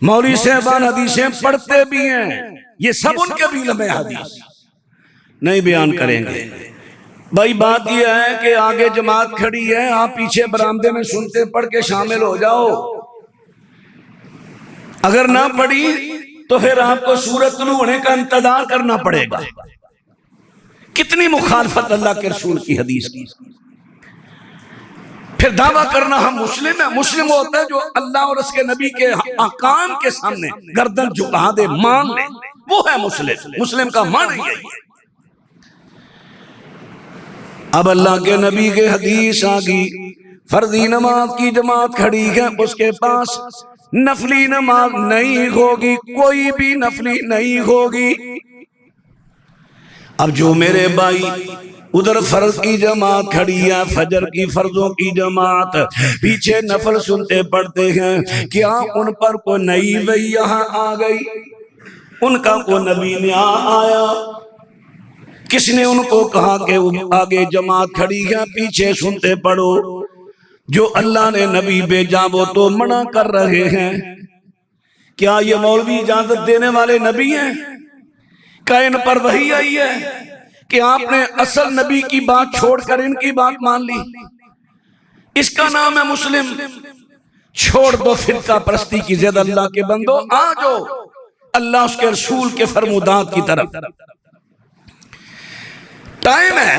مولوی صاحبان حدیثیں پڑھتے بھی ہیں، یہ سب ان کے بھی لمحے حدیث نہیں بیان کریں گے۔ بھائی بات یہ ہے کہ آگے جماعت کھڑی ہے، آپ پیچھے برآمدے میں سنتے پڑھ کے شامل ہو جاؤ، اگر نہ پڑھی تو پھر آپ کو سورت طلوع ہونے کا انتظار کرنا پڑے گا۔ کتنی مخالفت اللہ کے رسول کی حدیث کی۔ پھر دعویٰ کرنا ہم مسلم ہیں۔ مسلم ہوتا ہے جو اللہ اور اس کے نبی کے احکام کے سامنے گردن جھکا دے، مان لے، وہ ہے مسلم۔ مسلم کا معنی یہی ہے۔ اب اللہ کے نبی کے حدیث آگی، فرضی نماز کی جماعت کھڑی ہے، اس کے پاس نفلی نماز نہیں ہوگی، کوئی بھی نفلی نہیں ہوگی۔ اب جو میرے بھائی ادھر فرض کی جماعت کھڑی ہے، فجر کی فرضوں کی جماعت، پیچھے نفل سنتے پڑھتے ہیں، کیا ان پر کوئی نئی وحی یہاں آ گئی؟ ان کا کوئی نبی نے آیا؟ کس نے ان کو کہا کہ آگے جماعت کھڑی ہے پیچھے سنتے پڑھو؟ جو اللہ نے نبی بھیجا وہ تو منع کر رہے ہیں۔ کیا یہ مولوی اجازت دینے والے نبی ہیں؟ کیا ان پر وحی آئی ہے کہ آپ نے اصل نبی کی بات چھوڑ کر ان کی بات مان لی؟ اس کا نام ہے مسلم۔ چھوڑ دو فرقہ پرستی کی ضد، اللہ کے بندو آ جاؤ اللہ اس کے رسول کے فرمودات کی طرف۔ ٹائم ہے،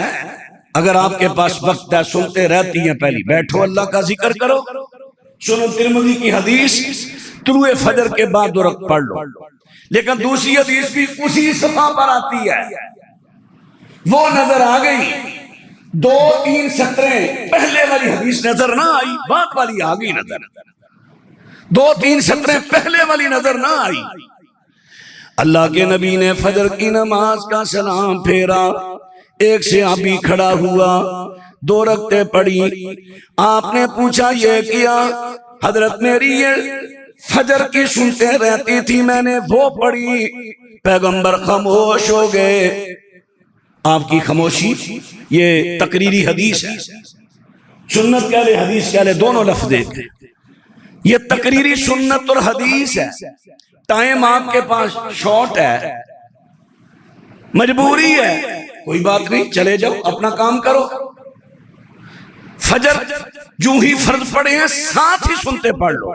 اگر آپ کے پاس وقت ہے، سنتے رہتی ہیں، پہلی بیٹھو اللہ کا ذکر کرو۔ سنن ترمذی کی حدیث، طلوع فجر کے بعد دو رکعت پڑھ لو، لیکن دوسری حدیث بھی اسی صفحہ پر آتی ہے، وہ نظر آ گئی، 2-3 سطریں پہلے والی حدیث نظر نہ آئی، بعد والی آ گئی نظر، 2-3 سطریں پہلے والی نظر نہ آئی۔ اللہ کے نبی نے فجر کی نماز کا سلام پھیرا، ایک صحابی کھڑا ہوا، 2 رکعتیں پڑھی، آپ نے پوچھا یہ کیا؟ حضرت میری یہ فجر کی سنتے رہتی تھی، میں نے وہ پڑھی۔ پیغمبر خاموش ہو گئے۔ آپ کی خاموشی یہ تقریری حدیث ہے، سنت کہہ لے حدیث کہہ لے، دونوں لفظ ایک ہیں۔ یہ تقریری سنت اور حدیث ہے۔ ٹائم آپ کے پاس شارٹ ہے، مجبوری ہے، کوئی بات نہیں، چلے جاؤ اپنا کام کرو۔ فجر جو ہی فرض پڑے ہیں ساتھ ہی سنتے پڑھ لو۔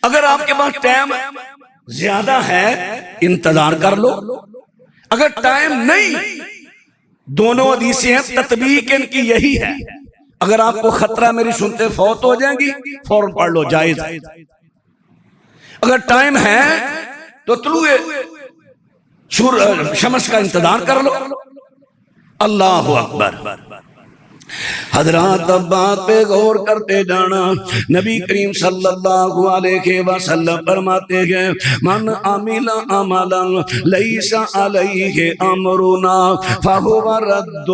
اگر آپ کے پاس ٹائم زیادہ ہے انتظار کر لو، اگر ٹائم نہیں، دونوں حدیثیں ہیں، تطبیق ان کی یہی ہے۔ اگر آپ کو خطرہ میری سنتے فوت ہو جائیں گی فوراً پڑھ لو، جائز ہے۔ اگر ٹائم ہے تو طلوع شمس کا انتظار کر لو۔ اللہ اکبر۔ حضرات اب بات پہ غور کرتے جانا، نبی کریم صلی اللہ علیہ وسلم فرماتے ہیں من عمل عملا لیس علیہ امرنا فہو رد۔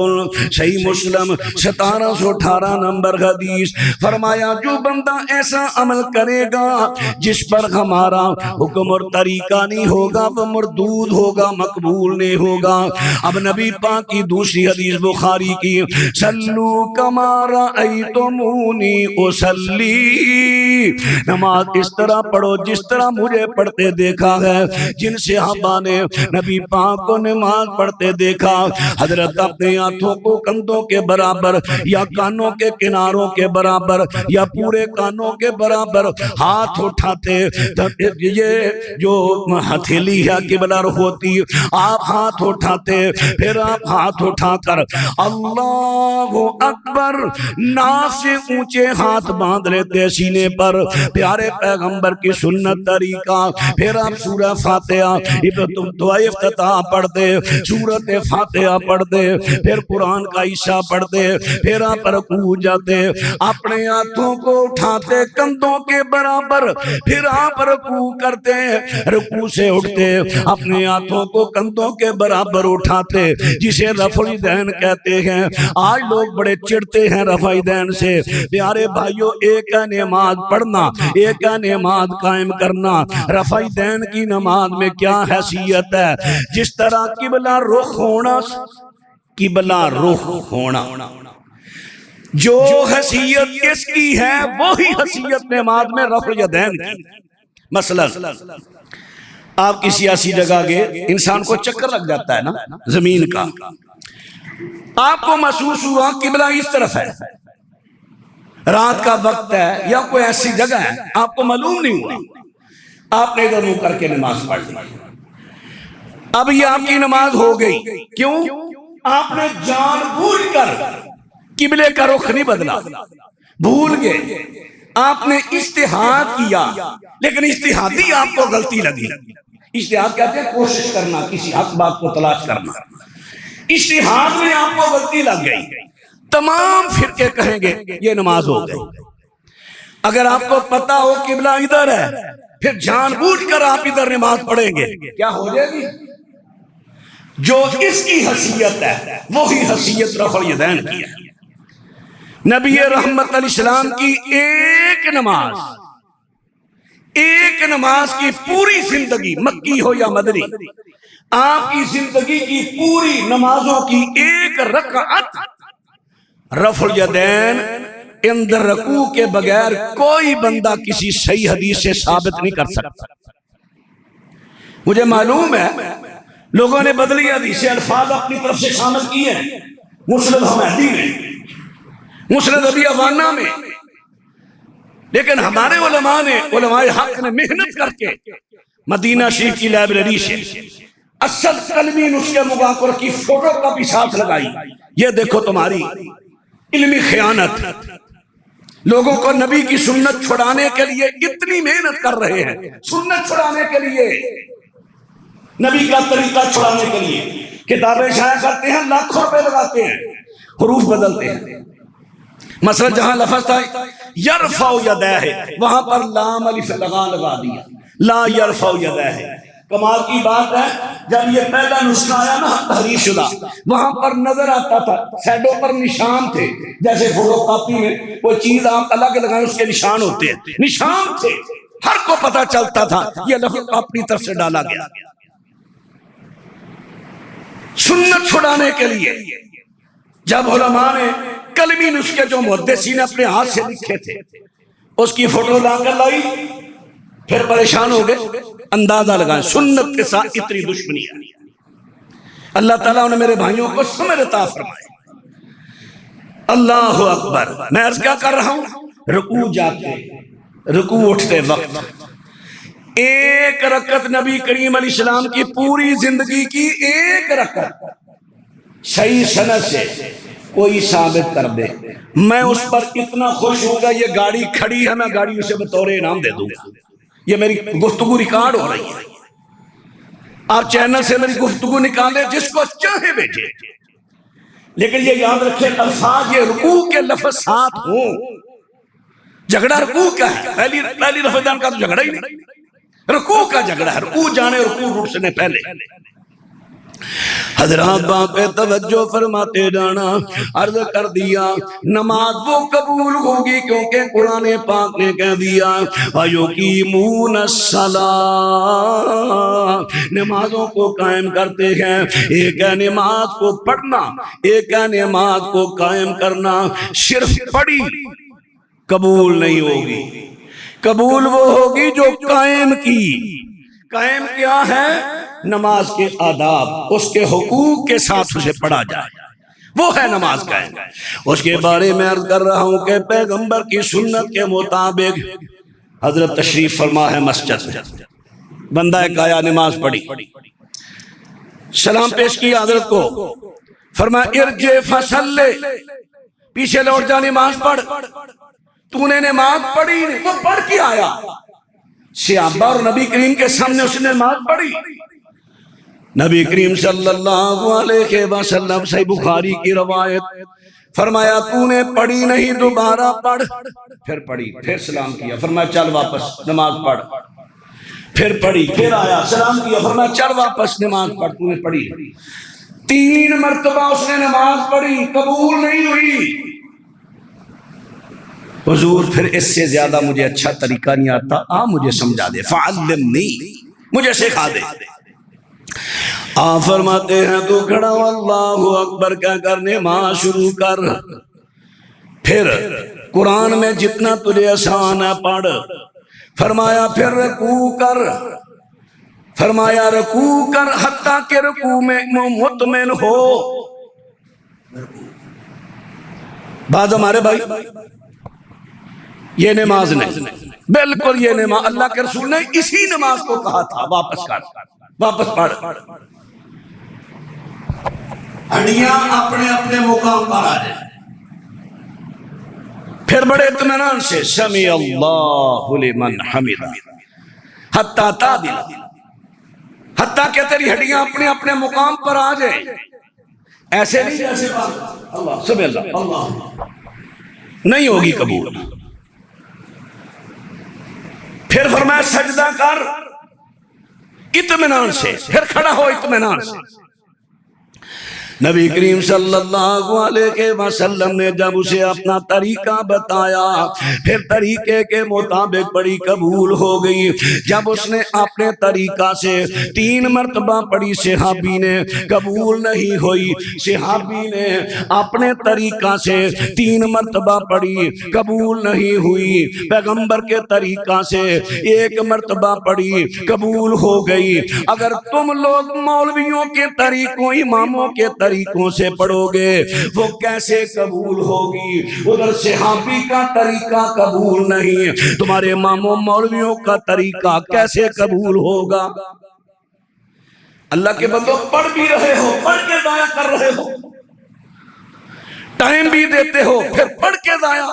صحیح مسلم 1718 نمبر حدیث۔ فرمایا جو بندہ ایسا عمل کرے گا جس پر ہمارا حکم اور طریقہ نہیں ہوگا وہ مردود ہوگا، مقبول نہیں ہوگا۔ اب نبی پاک کی دوسری حدیث بخاری کی، صلو کما رأیتمونی اصلی، نماز اس طرح پڑھو جس طرح مجھے پڑھتے دیکھا ہے۔ جن صحابہ نے نبی پاک کو نماز پڑھتے دیکھا، حضرت اپنے ہاتھوں کو کندھوں کے برابر یا کانوں کے کناروں کے برابر یا پورے کانوں کے برابر ہاتھ اٹھاتے، یہ جو ہتھیلی ہے قبلہ رخ ہوتی، آپ ہاتھ اٹھاتے، پھر آپ ہاتھ اٹھا کر اللہ اکبر، ناف سے اونچے ہاتھ باندھ لیتے سینے پر، پیارے پیغمبر کی سنت طریقہ۔ پھر آپ سورہ فاتحہ دعائے افتتاح پڑھتے، سورت فاتحہ پڑھتے، پھر قرآن کا حصہ پڑھتے، پھر آپ رکوع جاتے، اپنے ہاتھوں کو اٹھاتے کندھوں کے برابر، پھر آپ رکوع کرتے، رکوع سے اٹھتے، اپنے ہاتھوں کو کندھوں کے برابر اٹھاتے، جسے رفع الیدین کہتے ہیں۔ آج لوگ بڑے چڑھتے ہیں رفع الیدین سے۔ پیارے بھائیوں، ایک ہے نماز پڑھنا، ایک ہے نماز قائم کرنا۔ رفع الیدین کی نماز میں کیا حیثیت ہے؟ جس طرح قبلہ رخ ہونا، قبلہ رخ ہونا، جو حیثیت کس کی ہے وہی حیثیت نماز میں رفع الیدین کی۔ مثلا آپ کسی ایسی جگہ گئے، انسان کو چکر لگ جاتا ہے نا زمین کا، آپ کو محسوس ہوا قبلہ اس طرف ہے، رات کا وقت ہے یا کوئی ایسی جگہ ہے، آپ کو معلوم نہیں ہوا، آپ نے ادھر منہ کر کے نماز پڑھ لی۔ اب یہ آپ کی نماز ہو گئی، کیوں؟ آپ نے جان بوجھ کر قبلے کا رخ نہیں بدلا، بھول گئے، آپ نے اجتہاد کیا، لیکن اجتہادی آپ کو غلطی لگی۔ اجتہاد کہتے ہیں کوشش کرنا، کسی حق بات کو تلاش کرنا، اجتہاد میں آپ کو غلطی لگ گئی، تمام فرقے کہیں گے یہ نماز ہو گئی۔ اگر آپ کو پتا ہو قبلہ ادھر ہے، پھر جان بوجھ کر آپ ادھر نماز پڑھیں گے، کیا ہو جائے گی؟ جو اس کی حیثیت ہے وہی حیثیت رفع الیدین کی ہے۔ نبی رحمت علیہ السلام کی ایک نماز کی پوری زندگی، مکی ہو یا مدنی، آپ کی زندگی کی پوری نمازوں کی ایک رکعت رفع الیدین اندر رکوع کے بغیر کوئی بندہ کسی صحیح حدیث سے ثابت نہیں کر سکتا۔ مجھے معلوم ہے لوگوں نے بدلی حدیث سے الفاظ اپنی طرف سے شامل کیے ہیں، مسند حمیدی میں، مسند ابی عوانہ میں، لیکن ہمارے علماء حق نے محنت کر کے مدینہ شریف کی لائبریری سے اسد کلمی نسخے مغاقر کی فوٹو کاپی ساتھ لگائی۔ یہ دیکھو تمہاری علمی خیانت، لوگوں کو نبی کی سنت چھڑانے کے لیے اتنی محنت کر رہے ہیں، سنت چھڑانے کے لیے، نبی کا طریقہ چھڑانے کے لیے کتابیں شائع کرتے ہیں، لاکھوں روپے لگاتے ہیں، حروف بدلتے ہیں۔ مثلا جہاں لفظ تھا یرفع یدیہ، وہاں پر لام الف لگا دیا، لا یرفع یدیہ۔ کمال کی بات ہے جب یہ پہلا نسخہ آیا نا تحریف شدہ، وہاں پر نظر آتا تھا سیڈوں پر نشان تھے، جیسے فوٹو کاپی میں کوئی چیز آپ الگ لگائیں اس کے نشان ہوتے ہیں، نشان تھے، ہر کو پتا چلتا تھا یہ لفظ اپنی طرف سے ڈالا گیا۔ سنت چھڑانے کے لیے جب علماء نے کلمی نسخے جو محدثین نے اپنے ہاتھ سے لکھے تھے اس کی فوٹو لا کر لائی، پھر پریشان ہو گئے، اندازہ لگائیں سنت کے ساتھ اتنی دشمنی ہے۔ اللہ تعالیٰ نے میرے بھائیوں کو سمجھ عطا فرمائے۔ اللہ اکبر۔ میں عرض کیا کر رہا ہوں، رکوع جاتے، رکوع اٹھتے وقت ایک رکعت نبی کریم علیہ السلام کی پوری زندگی کی ایک رکعت صحیح سند سے کوئی ثابت کر دے، میں اس پر اتنا خوش ہوں گا، یہ گاڑی کھڑی ہے میں گاڑی اسے بطور انعام دے دوں گا۔ یہ میری گفتگو ریکارڈ ہو رہی ہے، آپ چینل سے میری گفتگو نکالے، جس کو چاہے بھیجے، لیکن یہ یاد رکھے الفاظ یہ رکوع کے لفظ ساتھ ہوں۔ جھگڑا رکوع کا ہے، پہلی رفع کا تو جھگڑا ہی نہیں، رکوع کا جھگڑا ہے، رکوع جانے رکوع روٹنے پہلے۔ حضرات باپ توجہ فرماتے جانا، عرض کر دیا نماز وہ قبول ہوگی کیونکہ قرآن پاک نے کہہ دیا وَيُقِيمُونَ الصَّلَاةَ، نمازوں کو قائم کرتے ہیں۔ ایک ہے نماز کو پڑھنا، ایک ہے نماز کو قائم کرنا۔ صرف پڑھی قبول نہیں ہوگی، قبول وہ ہوگی جو قائم کی۔ قائم کیا ہے؟ نماز کے آداب، اس کے حقوق کے ساتھ اسے پڑھا جائے، وہ ہے نماز قائم۔ اس کے بارے میں عرض کر رہا ہوں کہ پیغمبر کی سنت کے مطابق حضرت تشریف فرما ہے مسجد میں، بندہ ایک آیا، نماز پڑھی، سلام پیش کیا حضرت کو، فرمایا ارجع فصلی، پیچھے لوٹ جا، نماز پڑھ۔ تو نے نماز پڑھی نہیں، وہ پڑھ کے آیا، صحابہ اور نبی کریم کے سامنے اس نے نماز پڑھی۔ نبی کریم صلی اللہ علیہ وسلم، صحیح بخاری کی روایت، فرمایا تو نے پڑھی نہیں، دوبارہ پڑھ۔ پھر پڑھی، پھر سلام کیا، فرمایا چل واپس نماز پڑھ۔ پھر پڑھی، پھر آیا، سلام کیا، فرمایا چل واپس نماز پڑھ، تو نے پڑھی۔ 3 مرتبہ اس نے نماز پڑھی، قبول نہیں ہوئی۔ حضور پھر اس سے زیادہ مجھے اچھا طریقہ نہیں آتا، آپ مجھے سمجھا دے، فعلمنی، مجھے سکھا دے۔ آپ فرماتے ہیں تو کھڑا ہو، اللہ اکبر کہہ کر نماز شروع کر۔ پھر قرآن میں جتنا تجھے آسان ہے پڑھ۔ فرمایا پھر رکوع کر، فرمایا رکوع کر حتیٰ کہ رکوع میں مطمئن ہو۔ بعض ہمارے بھائی یہ نماز نہیں، بالکل یہ نماز اللہ کے رسول نے اسی نماز کو کہا تھا واپس کر، واپس پڑھ۔ ہڈیاں اپنے اپنے مقام پر آ جائیں، پھر بڑے اطمینان سے سمیع اللہ لمن حمدہ، حتیٰ تعدل، حتیٰ کہ تیری ہڈیاں اپنے اپنے مقام پر آ جائیں۔ ایسے نہیں جیسے اللہ سمیع اللہ نہیں ہوگی قبول۔ پھر فرمایا سجدہ کر اطمینان سے، پھر کھڑا ہو اطمینان سے۔ نبی کریم صلی اللہ علیہ وسلم نے جب اسے اپنا طریقہ بتایا پھر طریقے کے مطابق بڑی قبول ہو گئی. جب اس نے اپنے طریقہ سے 3 مرتبہ پڑھی صحابی نے قبول نہیں ہوئی. صحابی نے اپنے طریقہ سے 3 مرتبہ پڑھی قبول نہیں ہوئی. پیغمبر کے طریقہ سے 1 مرتبہ پڑھی قبول ہو گئی. اگر تم لوگ مولویوں کے طریقوں اماموں کے طریقوں سے پڑھو گے وہ کیسے قبول ہوگی؟ ادھر صحابی کا طریقہ قبول نہیں، تمہارے اماموں مولویوں کا طریقہ کیسے قبول ہوگا؟ اللہ کے بندو پڑھ بھی رہے ہو، پڑھ کے ضائع کر رہے ہو، ٹائم بھی دیتے ہو پھر پڑھ کے ضائع.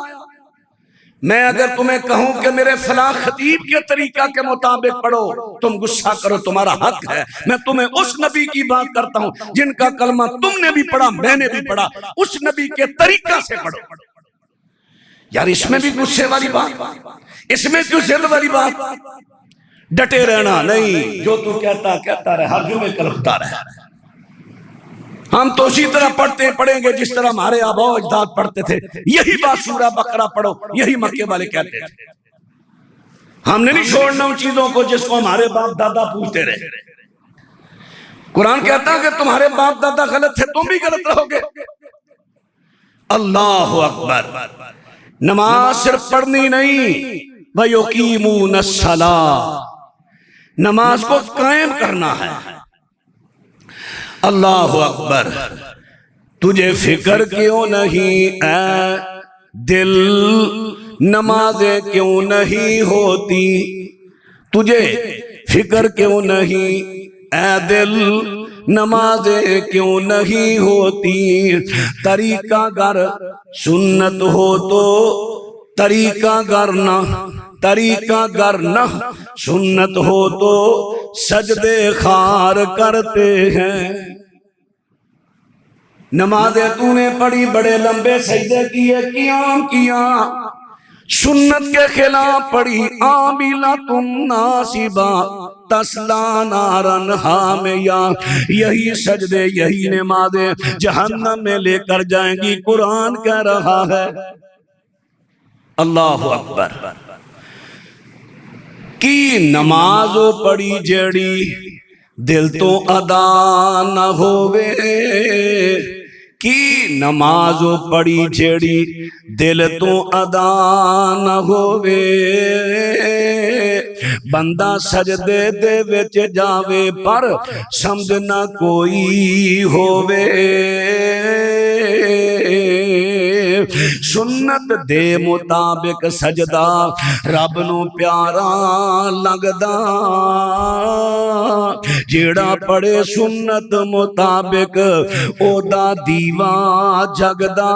میں اگر تمہیں کہوں کہ میرے فلاں خطیب کے طریقہ کے مطابق پڑھو تم غصہ کرو، تمہارا حق ہے. میں تمہیں اس نبی کی بات کرتا ہوں جن کا کلمہ تم نے بھی پڑھا میں نے بھی پڑھا، اس نبی کے طریقہ سے پڑھو. یار اس میں بھی غصے والی بات، اس میں کیوں ضد والی بات؟ ڈٹے رہنا نہیں، جو تو کہتا رہے، ہر جمعے کلپتا رہے. ہم تو اسی طرح پڑھیں گے جس طرح ہمارے آباء و اجداد پڑھتے تھے. یہی بات سورہ بقرہ پڑھو، یہی مکے والے کہتے تھے. ہم نے نہیں چھوڑنا ان چیزوں کو جس کو ہمارے باپ دادا پوچھتے رہے. قرآن کہتا ہے کہ تمہارے باپ دادا غلط تھے تم بھی غلط رہو گے. اللہ اکبر. نماز صرف پڑھنی نہیں، وَيُقِيمُونَ الصَّلَاةَ، نماز کو قائم کرنا ہے. اللہ اکبر. تجھے فکر کیوں نہیں اے دل نمازیں کیوں نہیں ہوتی؟ تجھے فکر کیوں نہیں اے دل نمازیں کیوں نہیں ہوتی؟ طریقہ گر سنت ہو تو طریقہ گر نہ سنت ہو تو سجدے خار کرتے ہیں. نمازیں تو نے پڑھی، بڑے لمبے سجدے کیے، قیام کیا، سنت کے خلاف پڑھی، عاملۃ ناصبہ تصلیٰ نارا حامیہ. یہی سجدے یہی نمازیں جہنم میں لے کر جائیں گی. قرآن کہہ رہا ہے. اللہ اکبر. کی نمازو پڑھی جڑی دل تو ادا نہ ہووے، کی نمازو پڑھی جڑی دل تو ادا نہ ہووے. بندہ سجدے دے وچ جاوے پر سمجھ نہ کوئی ہووے. سنت دے مطابق سجدہ رب نو پیارا لگدا، جیڑا پڑھے سنت مطابق او دا دیوا جگدا.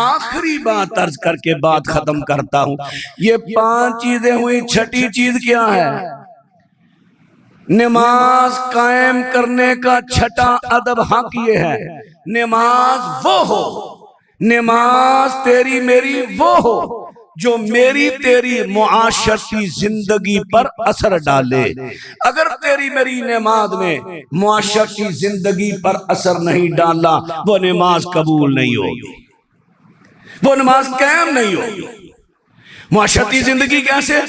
آخری بات عرض کر کے بات ختم کرتا ہوں. یہ 5 چیزیں ہوئی، چھٹی چیز کیا ہے؟ نماز قائم کرنے کا چھٹا ادب حق یہ ہے، نماز وہ ہو، نماز تیری میری وہ ہو جو میری تیری معاشرتی زندگی پر اثر ڈالے. اگر تیری میری نماز نے معاشرتی زندگی پر اثر نہیں ڈالا وہ نماز قبول نہیں ہوگی، وہ نماز قائم نہیں ہوگی. معاشرتی زندگی کیسے؟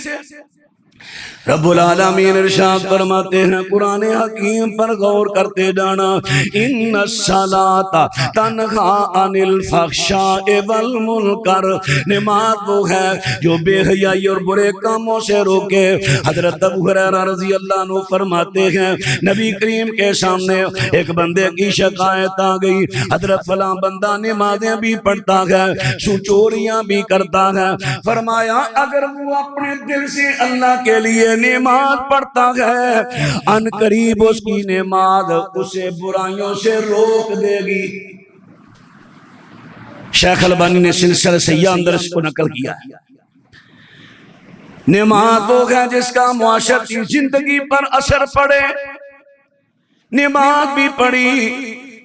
رب العالمین ارشاد فرماتے ہیں قرآن حکیم پر غور کرتے جانا. ان الصلاۃ تنہا عن الفحشاء والمنکر، نماز وہ ہے جو بے حیائی اور برے کاموں سے روکے. حضرت ابو ہریرہ رضی اللہ عنہ فرماتے ہیں نبی کریم کے سامنے ایک بندے کی شکایت آ گئی، حضرت فلاں بندہ نمازیں بھی پڑھتا ہے، چوریاں بھی کرتا ہے. فرمایا اگر وہ اپنے دل سے اللہ کے لیے نماز پڑھتا ہے ان قریب اس کی نماز اسے برائیوں سے روک دے گی. شیخ البانی نے سلسلہ سیاح اندر اس کو نقل کیا. نماز وہ ہے جس کا معاشرتی زندگی پر اثر پڑے. نماز بھی پڑھی،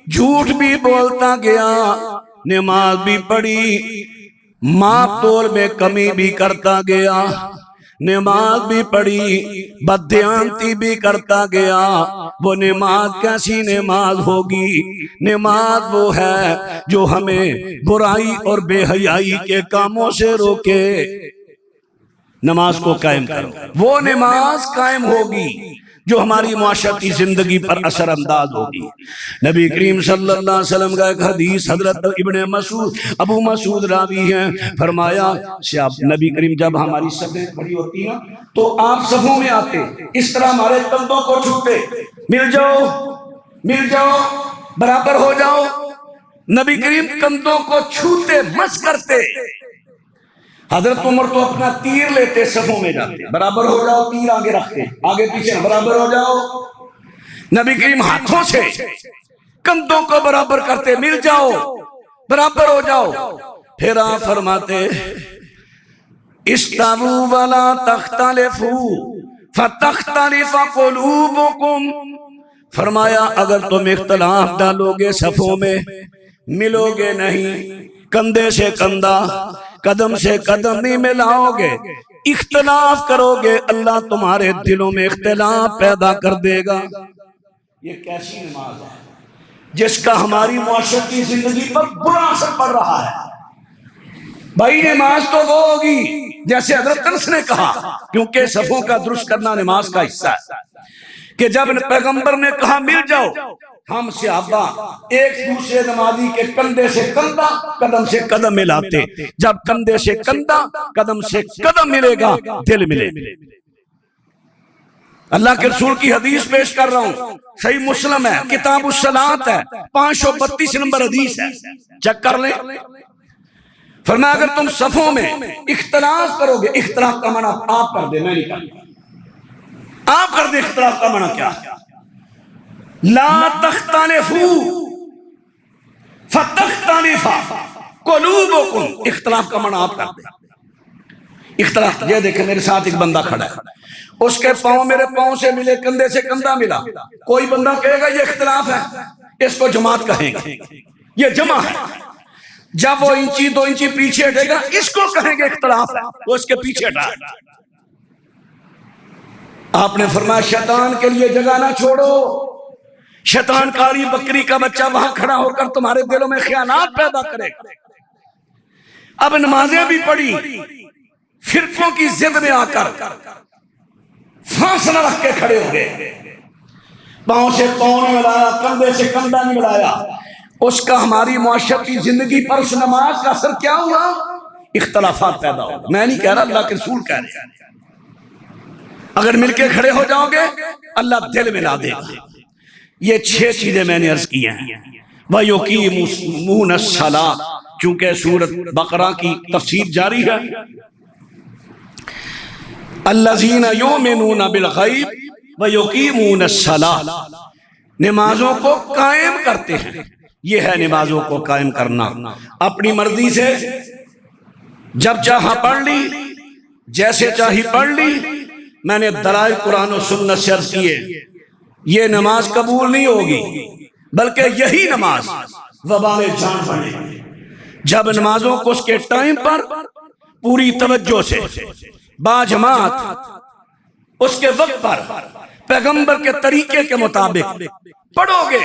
جھوٹ بھی بولتا گیا، نماز بھی پڑھی، ماپ تول میں کمی بھی کرتا گیا، نماز بھی پڑھی، بددیانتی بھی کرتا گیا، وہ نماز کیسی نماز ہوگی؟ نماز وہ ہے جو ہمیں برائی اور بے حیائی کے کاموں سے روکے۔ نماز کو قائم کرو، وہ نماز قائم ہوگی جو ہماری معاشرتی زندگی پر اثر انداز ہوگی۔ نبی کریم صلی اللہ علیہ وسلم کا ایک حدیث، حضرت ابن مسعود ابو مسعود راوی ہیں، فرمایا نبی کریم جب ہماری صفیں کھڑی ہوتی ہیں تو آپ صفوں میں آتے، اس طرح ہمارے کندھوں کو چھوتے، مل جاؤ برابر ہو جاؤ۔ نبی کریم کندھوں کو چھوتے، مس کرتے۔ حضرت عمر تو اپنا تیر لیتے، صفوں میں جاتے، برابر ہو جاؤ، تیر آگے رکھتے، آگے پیچھے برابر ہو جاؤ۔ نبی کریم ہاتھوں سے کندھوں کو برابر کرتے، مل جاؤ برابر ہو جاؤ۔ پھر آپ فرماتے استووا ولا تختلفوا فتختلف قلوبکم، فرمایا اگر تم اختلاف ڈالو گے صفوں میں، ملو گے نہیں، کندھے سے کندھا قدم سے قدم نہیں ملاؤ گے، اختلاف کرو گے، اللہ تمہارے دلوں میں اختلاف پیدا کر دے گا۔ یہ کیسی نماز ہے جس کا ہماری معاشرتی زندگی پر برا اثر پڑ رہا ہے؟ بھائی نماز تو وہ ہوگی جیسے حضرت انس نے کہا، کیونکہ صفوں کا درست کرنا نماز کا حصہ ہے، کہ جب پیغمبر نے کہا مل جاؤ، ہم صحابہ ایک دوسرے نمازی کے کندھے سے کندھا قدم سے قدم ملاتے۔ جب کندھے سے کندھا قدم سے قدم ملے گا، دل ملے۔ اللہ کے رسول کی حدیث پیش کر رہا ہوں، صحیح مسلم ہے، کتاب الصلاۃ ہے، 532 نمبر حدیث ہے، چیک کر لیں۔ فرمایا اگر تم صفوں میں اختلاف کرو گے، اختلاف کا معنی آپ کر دیں، میں نہیں کرتا، آپ کر دیں اختلاف کا معنی کیا ہے؟ لا تختلفوا فتختلف قلوبکم، اختلاف کا معنی آپ کر دیں۔ اختلاف یہ دیکھیں، میرے ساتھ ایک بندہ کھڑا ہے، اس کے پاؤں میرے پاؤں سے ملے، کندھے سے کندھا ملا، کوئی بندہ کہے گا یہ اختلاف ہے، اس کو جماعت کہیں گے، یہ جمع ہے۔ جب وہ انچی 2 انچی پیچھے ہٹے گا، اس کو کہیں گے اختلاف ہے، وہ اس کے پیچھے ہٹا۔ آپ نے فرمایا شیطان کے لیے جگہ نہ چھوڑو، شیطان کاری بکری کا بچہ وہاں کھڑا ہو کر تمہارے دلوں میں خیانات پیدا کرے گا۔ اب نمازیں بھی پڑھی، فرقوں کی ضد میں آ کر فاصلہ رکھ کے کھڑے ہو گئے، پاؤں سے پاؤں نہیں ملایا، کندھے سے کندھا نہیں ملایا۔ اس کا ہماری معاشرتی زندگی پر اس نماز کا اثر کیا ہوا؟ اختلافات پیدا ہو۔ میں نہیں کہہ رہا، اللہ کے رسول کہہ رہے ہیں، اگر مل کے کھڑے ہو جاؤ گے اللہ دل ملا دے گا۔ یہ 6 چیزیں میں نے عرض کی ہیں۔ وَيُقِيمُونَ الصَّلَاةَ، چونکہ سورۃ بقرہ کی تفسیر جاری ہے، الَّذِينَ يُؤْمِنُونَ بِالْغَيْبِ وَيُقِيمُونَ الصَّلَاةَ، نمازوں کو قائم کرتے ہیں۔ یہ ہے نمازوں کو قائم کرنا، اپنی مرضی سے جب چاہا پڑھ لی، جیسے چاہی پڑھ لی۔ میں نے دلائل قرآن و سنت سے عرض کیے، یہ نماز قبول نہیں ہوگی، بلکہ یہی نماز وبال جان بنے جب نمازوں کو اس کے ٹائم پر پوری توجہ سے باجماعت اس کے وقت پر پیغمبر کے طریقے کے مطابق پڑھو گے،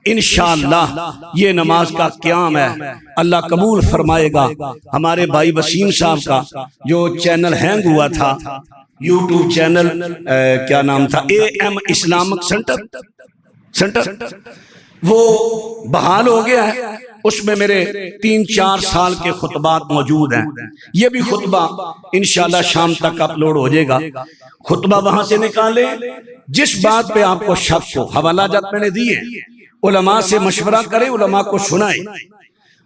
انشاءاللہ یہ نماز کا قیام ہے، اللہ قبول فرمائے گا۔ ہمارے بھائی وسیم صاحب کا جو چینل ہینگ ہوا تھا، یوٹیوب چینل کیا نام تھا، AM اسلامک سنٹر، وہ بحال ہو گیا ہے۔ اس میں میرے 3-4 سال کے خطبات موجود ہیں، یہ بھی خطبہ انشاءاللہ شام تک اپلوڈ ہو جائے گا۔ خطبہ وہاں سے نکالے، جس بات پہ آپ کو شک ہو، حوالہ جات میں نے دیے، علماء سے مشورہ کریں، علماء کو سنائیں،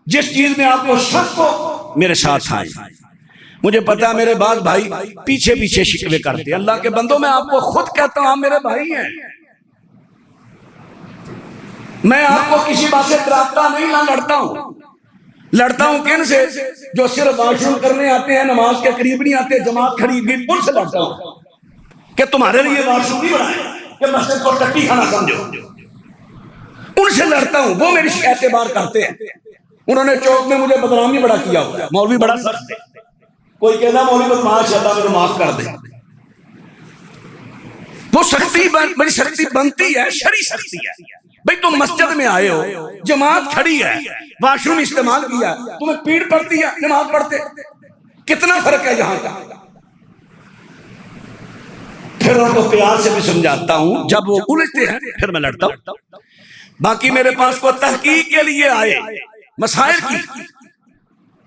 جس چیز میں آپ کو شک ہو میرے ساتھ آئیں۔ مجھے پتا میرے بعض بھائی پیچھے پیچھے شکوے کرتے، اللہ کے بندوں میں آپ کو خود کہتا ہوں، آپ میرے بھائی ہیں، میں آپ کو کسی بات سے ڈراتا نہیں، نہ لڑتا ہوں کن سے؟ جو صرف واش روم کرنے آتے ہیں، نماز کے قریب نہیں آتے، جماعت کھڑی ہوئی، ان سے لڑتا ہوں کہ تمہارے لیے واش روم نہیں بنائے کہ مسجد کو ٹٹی کھانا سمجھو، ان سے لڑتا ہوں۔ وہ میری شکایتیں بار کرتے ہیں، انہوں نے چوک میں مجھے بدنامی بڑا کیا ہوا ہے، مولوی بڑا سخت ہے، کوئی کہنا مولوی بدماش اللہ میرے معاف کر دے، وہ سختی بڑی سختی بنتی ہے، شرعی سختی ہے۔ بھئی تم مسجد میں آئے ہو، جماعت کھڑی ہے، واش روم استعمال کیا، تمہیں پیڑ پڑتی ہے نماز پڑھتے، کتنا فرق ہے یہاں کا؟ پھر ان کو پیار سے بھی سمجھاتا ہوں، جب وہ الجھتے ہیں پھر میں لڑتا ہوں۔ باقی میرے پاس کو تحقیق کے لیے آئے مسائل کی،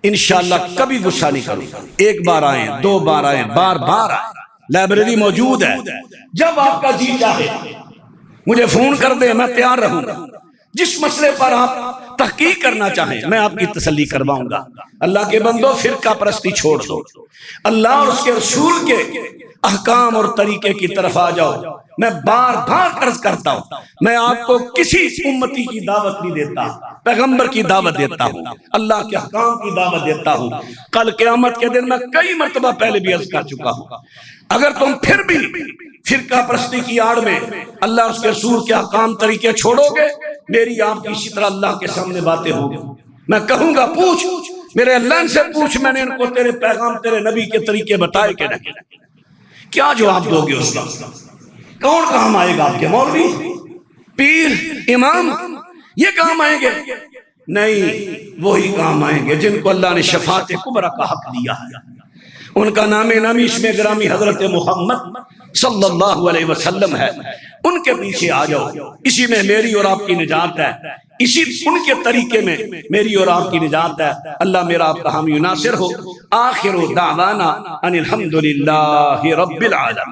انشاءاللہ کبھی غصہ نہیں کروں، ایک بار آئیں، دو بار آئیں، بار بار آئیں، لائبریری موجود ہے، جب آپ کا جی چاہے مجھے فون کر دیں، میں تیار رہوں گا۔ جس مسئلے پر آپ تحقیق کرنا چاہیں میں آپ کی تسلی کرواؤں گا۔ اللہ کے بندو فرقہ پرستی چھوڑ دو، اللہ اور اس کے رسول کے احکام اور طریقے کی طرف آ جاؤ۔ میں بار بار عرض کرتا ہوں، میں آپ کو کسی امتی کی دعوت نہیں دیتا، پیغمبر کی دعوت دیتا ہوں، اللہ کے احکام کی دعوت دیتا ہوں۔ کل قیامت کے دن میں کئی مرتبہ پہلے بھی عرض کر چکا ہوں، اگر تم پھر بھی فرقہ پرستی کی آڑ میں اللہ اس کے رسول کے احکام طریقے چھوڑو گے، میری آپ کی اسی طرح اللہ کے سامنے باتیں ہوں گی۔ میں کہوں گا پوچھ میرے اللہ سے پوچھ، میں نے ان کو تیرے پیغام تیرے نبی کے طریقے بتائے کہ نہیں؟ کیا جواب دو گے اس کا؟ کون کام آئے گا؟ آپ کے مولوی، پیر، امام، یہ کام آئیں گے؟ نہیں، وہی کام آئیں گے جن کو اللہ نے شفاعت کبریٰ کا حق دیا ہے۔ ان کا نام نامی اس میں گرامی حضرت محمد صلی اللہ علیہ وسلم ہے۔ ان کے پیچھے آ جاؤ، اسی میں میری اور آپ کی نجات ہے، اسی ان کے طریقے میں میری اور آپ کی نجات ہے۔ اللہ میرا آپ کا حامی و ناصر ہو۔ آخر دعوانا ان الحمدللہ رب العالمین۔